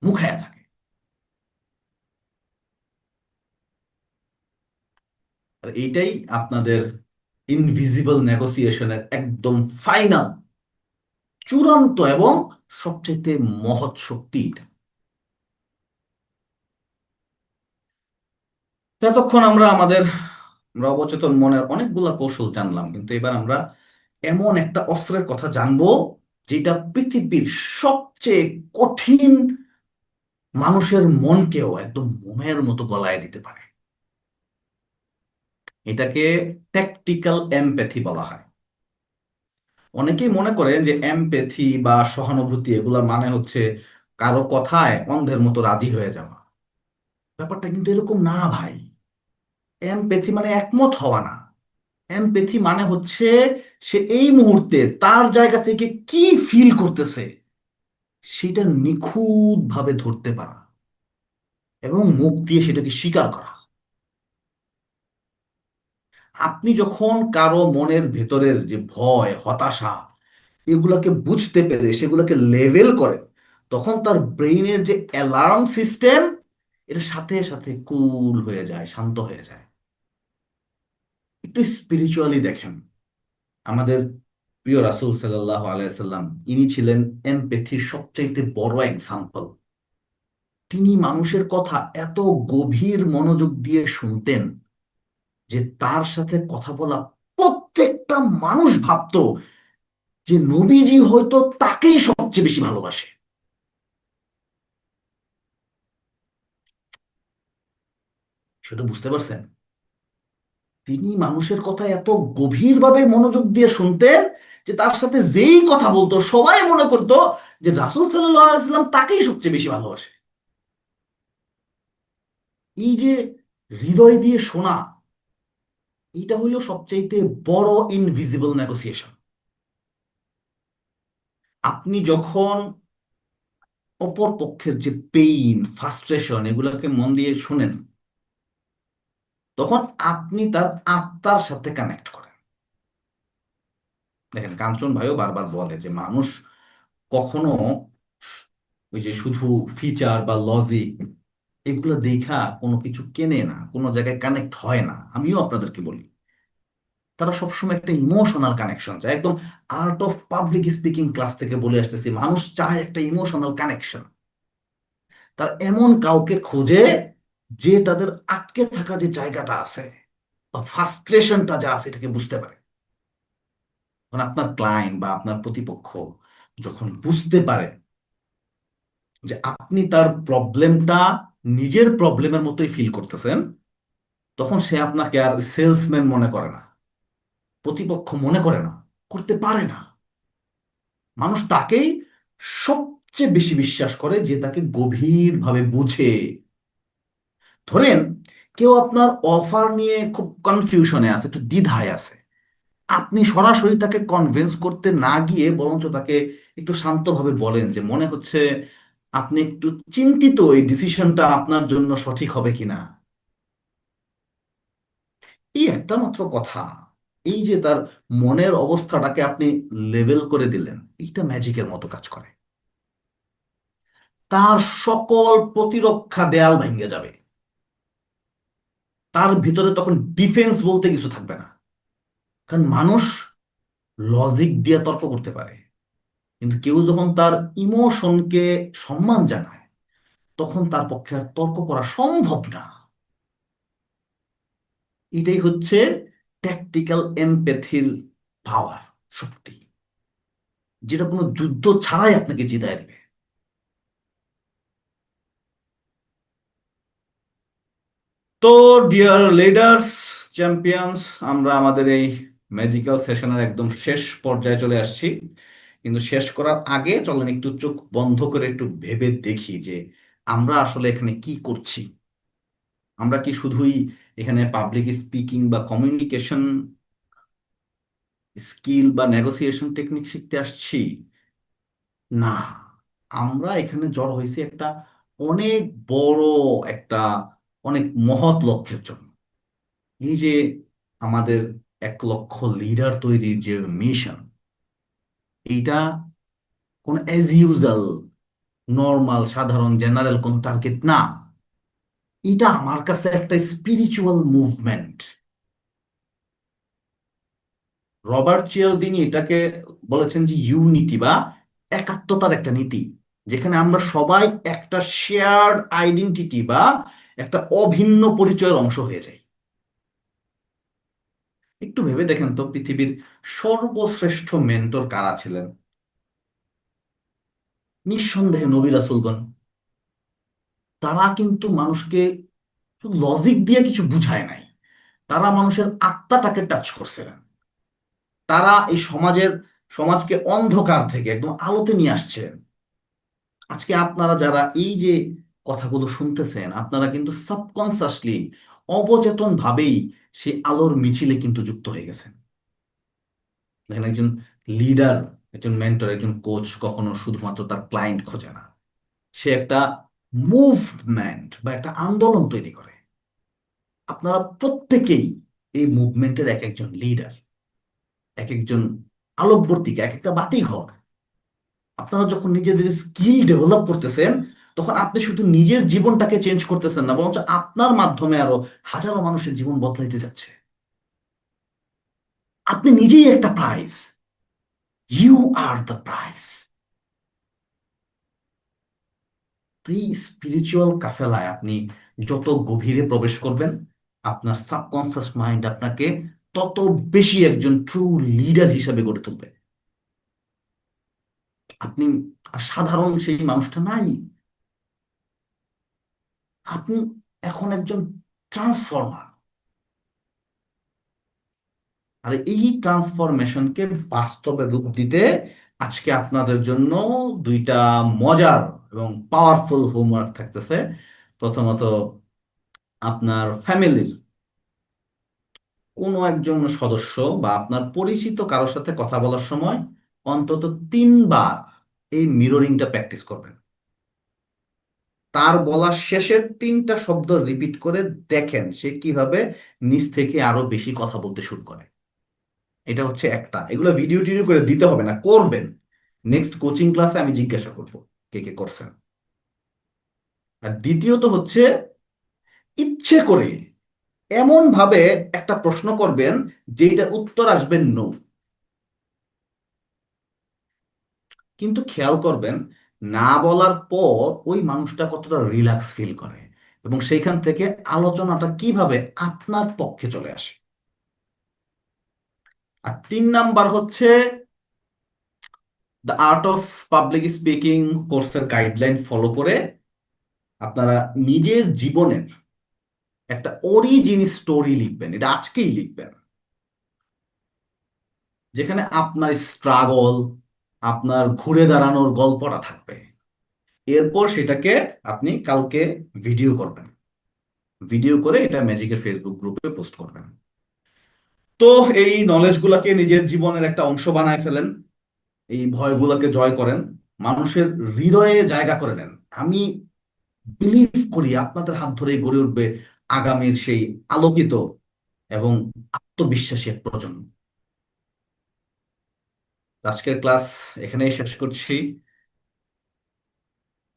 মুখায়া থাকে। আর এইটাই আপনাদের ইনভিজিবল নেগোসিয়েশনের একদম ফাইনাল, চূড়ান্ত এবং সবচেয়ে মহৎ শক্তি এটা। তো এতক্ষণ আমরা অবচেতন মনের অনেকগুলা কৌশল জানলাম, কিন্তু এবার আমরা এমন একটা অস্ত্রের কথা জানবো যেটা পৃথিবীর সবচেয়ে কঠিন মানুষের মনকেও একদম মোমের মতো গলায় দিতে পারে। এটাকে ট্যাকটিক্যাল এমপ্যাথি বলা হয়। অনেকেই মনে করে যে এমপ্যাথি বা সহানুভূতি এগুলোর মানে হচ্ছে কারো কথায় অন্ধের মতো রাজি হয়ে যাওয়া। ব্যাপারটা কিন্তু এরকম না ভাই। এমপ্যাথি মানে একমত হওয়া না। এমপ্যাথি মানে হচ্ছে সে এই মুহূর্তে তার জায়গা থেকে কি ফিল করতেছে সেটা নিখুঁতভাবে ধরতে পারা এবং মুখ দিয়ে সেটাকে স্বীকার করা। আপনি যখন কারো মনের ভেতরের যে ভয়, হতাশা, এগুলাকে বুঝতে পেরে সেগুলোকে লেভেল করেন, তখন তার ব্রেইনের যে অ্যালার্ম সিস্টেম, এটা সাথে সাথে কুল হয়ে যায়, শান্ত হয়ে যায়। একটু স্পিরিচুয়ালি দেখেন, আমাদের প্রিয় রাসূল সাল্লাল্লাহু আলাইহি সাল্লাম, ইনি ছিলেন এমপ্যাথির সবচাইতে বড় এক্সাম্পল। তিনি মানুষের কথা এত গভীর মনোযোগ দিয়ে শুনতেন যে তার সাথে কথা বলা প্রত্যেকটা মানুষ ভাবতো যে নবীজি হয়তো তাকেই সবচেয়ে বেশি ভালোবাসে। সেটা বুঝতে পারছেন? তিনি মানুষের কথা এত গভীরভাবে মনোযোগ দিয়ে শুনতেন যে তার সাথে যেই কথা বলতো সবাই মনে করতো যে রাসূল সাল্লাল্লাহু আলাইহি সাল্লাম তাকেই সবচেয়ে বেশি ভালোবাসে। এই যে হৃদয় দিয়ে শোনা, এটা হলো সবচাইতে বড় ইনভিজিবল নেগোসিয়েশন। আপনি যখন অপর পক্ষের যে পেইন, ফ্রাস্ট্রেশন, এগুলোকে মন দিয়ে শুনেন, তখন আপনি তার আত্মার সাথে কানেক্ট করেন। দেখেন, কাঞ্চন ভাইও বারবার বলে যে মানুষ কখনো ওই যে শুধু ফিচার বা লজিক এগুলো দেখা কোনো কিছু কেনে না, কোনো জায়গায় কানেক্ট হয় না। আমিও আপনাদেরকে বলি, তারা সবসময় একটা ইমোশনাল কানেকশন চায়। একদম art of public speaking class থেকে বলে আসতেছি, মানুষ চায় একটা ইমোশনাল কানেকশন। তার এমন কাউকে খোঁজে যে তাদের আটকে থাকা যে জায়গাটা আছে বা ফ্রাস্ট্রেশনটা যা আছে এটাকে বুঝতে পারে। মানে আপনার ক্লায়েন্ট বা আপনার প্রতিপক্ষ যখন বুঝতে পারে যে আপনি তার প্রবলেমটা নিজের প্রবলেমের মতোই ফিল করতেছেন, তখন সে আপনাকে আর সেলসম্যান মনে করে না, প্রতিপক্ষ মনে করে না, করতে পারে না। মানুষ তাকেই সবচেয়ে বেশি বিশ্বাস করে যে তাকে গভীরভাবে বুঝে। ধরেন, কেউ আপনার অফার নিয়ে খুব কনফিউশনে আছে, একটু দ্বিধায় আছে, আপনি সরাসরি তাকে কনভিন্স করতে না গিয়ে বরঞ্চ তাকে একটু শান্তভাবে বলেন যে মনে হচ্ছে আপনি একটু চিন্তিত এই ডিসিশনটা আপনার জন্য সঠিক হবে কিনা। এই একটা মাত্র কথা, এই যে তার মনের অবস্থাটাকে আপনি লেভেল করে দিলেন, এটা ম্যাজিকের মতো কাজ করে। তার সকল প্রতিরক্ষা দেয়াল ভেঙে যাবে। তার ভিতরে তখন ডিফেন্স বলতে কিছু থাকবে না। কারণ মানুষ লজিক দিয়ে তর্ক করতে পারে, কিন্তু কেউ যখন তার ইমোশনকে সম্মান জানায়, তখন তার পক্ষে আর তর্ক করা সম্ভব না। এটাই হচ্ছে ট্যাকটিক্যাল এমপ্যাথির পাওয়ার, শক্তি, যেটা কোনো যুদ্ধ ছাড়াই আপনাকে জিতায় দিবে। তো ডিয়ার লিডার্স, চ্যাম্পিয়ন্স, আমরা আমাদের এই ম্যাজিক্যাল সেশনের একদম শেষ পর্যায়ে চলে আসছি। কিন্তু শেষ করার আগে চলেন একটু চোখ বন্ধ করে একটু ভেবে দেখি যে আমরা আসলে এখানে কি করছি। আমরা কি শুধুই এখানে পাবলিক স্পিকিং বা কমিউনিকেশন স্কিল বা নেগোসিয়েশন টেকনিক শিখতে আসছি? না, আমরা এখানে জড় হয়েছি একটা অনেক বড়, একটা অনেক মহৎ লক্ষ্যের জন্য। এই যে আমাদের 1 লক্ষ লিডার তৈরির যে মিশন, এইটা কোন অ্যাজ ইউজাল নর্মাল সাধারণ জেনারেল কোন টার্গেট না। এটা আমার কাছে একটা স্পিরিচুয়াল মুভমেন্ট। রবার্ট চিয়ালদিনি এটাকে বলেছেন যে ইউনিটি বা একাত্মতার একটা নীতি, যেখানে আমরা সবাই একটা শেয়ার্ড আইডেন্টিটি বা একটা অভিন্ন পরিচয়ের অংশ হয়ে যাই। একটু ভেবে দেখেন তো, পৃথিবীর সর্বশ্রেষ্ঠ মেন্টর কারা ছিলেন? নিঃসন্দেহে নবী রাসূলগণ। তারা কিন্তু মানুষকে লজিক দিয়ে কিছু বুঝায় নাই, তারা মানুষের আত্মাটাকে টাচ করছিলেন। তারা এই সমাজকে অন্ধকার থেকে একদম আলোতে নিয়ে আসছেন। আজকে আপনারা যারা এই যে কথাগুলো শুনতেছেন, আপনারা কিন্তু সাবকনসাসলি, অবচেতন ভাবেই সেই আলোর মিছিলে কিন্তু যুক্ত হয়ে গেছেন। দেখেন, একজন লিডার, একজন মেন্টর, একজন কোচ কখনো শুধুমাত্র তার ক্লায়েন্ট খোঁজে না। সে একটা মুভমেন্ট বা একটা আন্দোলন তৈরি করে। আপনারা প্রত্যেকেই এই মুভমেন্টের এক একজন লিডার, এক একজন আলোকবর্তিকা, এক একটা বাতিঘর। আপনারা যখন নিজেদের স্কিল ডেভেলপ করতেছেন, তখন আপনি শুধু নিজের জীবনটাকে চেঞ্জ করতেছেন না, বরঞ্চ আপনার মাধ্যমে আরো হাজারো মানুষের জীবন বদলাইতে যাচ্ছে। আপনি নিজেই একটা prize. You are the prize. তো এই স্পিরিচুয়াল কাফেলায় আপনি যত গভীরে প্রবেশ করবেন, আপনার সাবকনসিয়াস মাইন্ড আপনাকে তত বেশি একজন ট্রু লিডার হিসেবে গড়ে তুলবে। আপনি আর সাধারণ সেই মানুষটা নাই। আপনি এখন একজন ট্রান্সফর্মার। আর এই ট্রান্সফরমেশনকে বাস্তবে রূপ দিতে আজকে আপনাদের জন্য দুইটা মজার এবং পাওয়ারফুল হোমওয়ার্ক থাকতেছে। প্রথমত, আপনার ফ্যামিলির কোনো একজন সদস্য বা আপনার পরিচিত কারোর সাথে কথা বলার সময় অন্তত 3 বার এই মিররিংটা প্র্যাকটিস করবেন। তার বলা শেষের 3টা শব্দ রিপিট করে দেখেন সে কিভাবে নিজ থেকে আরো বেশি কথা বলতে শুরু করে। এটা হচ্ছে একটা, এগুলো ভিডিও টিডিও করে দিতে হবে না, করবেন। নেক্সট কোচিং ক্লাসে আমি জিজ্ঞাসা করব কে কে করছেন। আর দ্বিতীয়ত হচ্ছে, ইচ্ছে করে এমন ভাবে একটা প্রশ্ন করবেন যেটার উত্তর আসবে নো। কিন্তু খেয়াল করবেন, না বলার পর ওই মানুষটা কতটা রিল্যাক্স ফিল করে এবং সেইখান থেকে আলোচনাটা কিভাবে আপনার পক্ষে চলে আসে। আর 3 নাম্বার হচ্ছে, the art of public speaking কোর্সের গাইডলাইন ফলো করে আপনারা নিজের জীবনের একটা অরিজিন স্টোরি লিখবেন। এটা আজকেই লিখবেন, যেখানে আপনার স্ট্রাগল, আপনার ঘুরে দাঁড়ানোর গল্পটা থাকবে। এরপর সেটাকে আপনি কালকে ভিডিও করবেন, ভিডিও করে এটা ম্যাজিকের ফেসবুক গ্রুপে পোস্ট করবেন। তো এই নলেজগুলোকে নিজের জীবনের একটা অংশ বানায় ফেলেন, এই ভয়গুলোকে জয় করেন, মানুষের হৃদয়ে জায়গা করে নেন। আমি বিলিভ করি আপনাদের হাত ধরে গড়ে উঠবে আগামীর সেই আলোকিত এবং আত্মবিশ্বাসী এক প্রজন্ম। আজকের ক্লাস এখানেই শেষ করছি।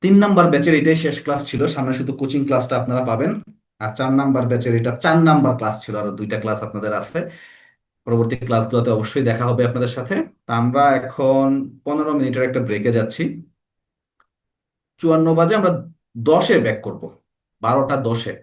3 নাম্বার ব্যাচের এটাই শেষ ক্লাস ছিল, সামনে শুধু কোচিং ক্লাসটা আপনারা পাবেন। আর 4 নাম্বার ব্যাচের এটা 4 নাম্বার ক্লাস ছিল, আরো 2টা ক্লাস আপনাদের আছে। পরবর্তী ক্লাসগুলোতে অবশ্যই দেখা হবে আপনাদের সাথে। তা আমরা এখন 15 মিনিটের একটা ব্রেকে যাচ্ছি। 54 বাজে আমরা 10-এ ব্যাক করব, 12টা 10-এ।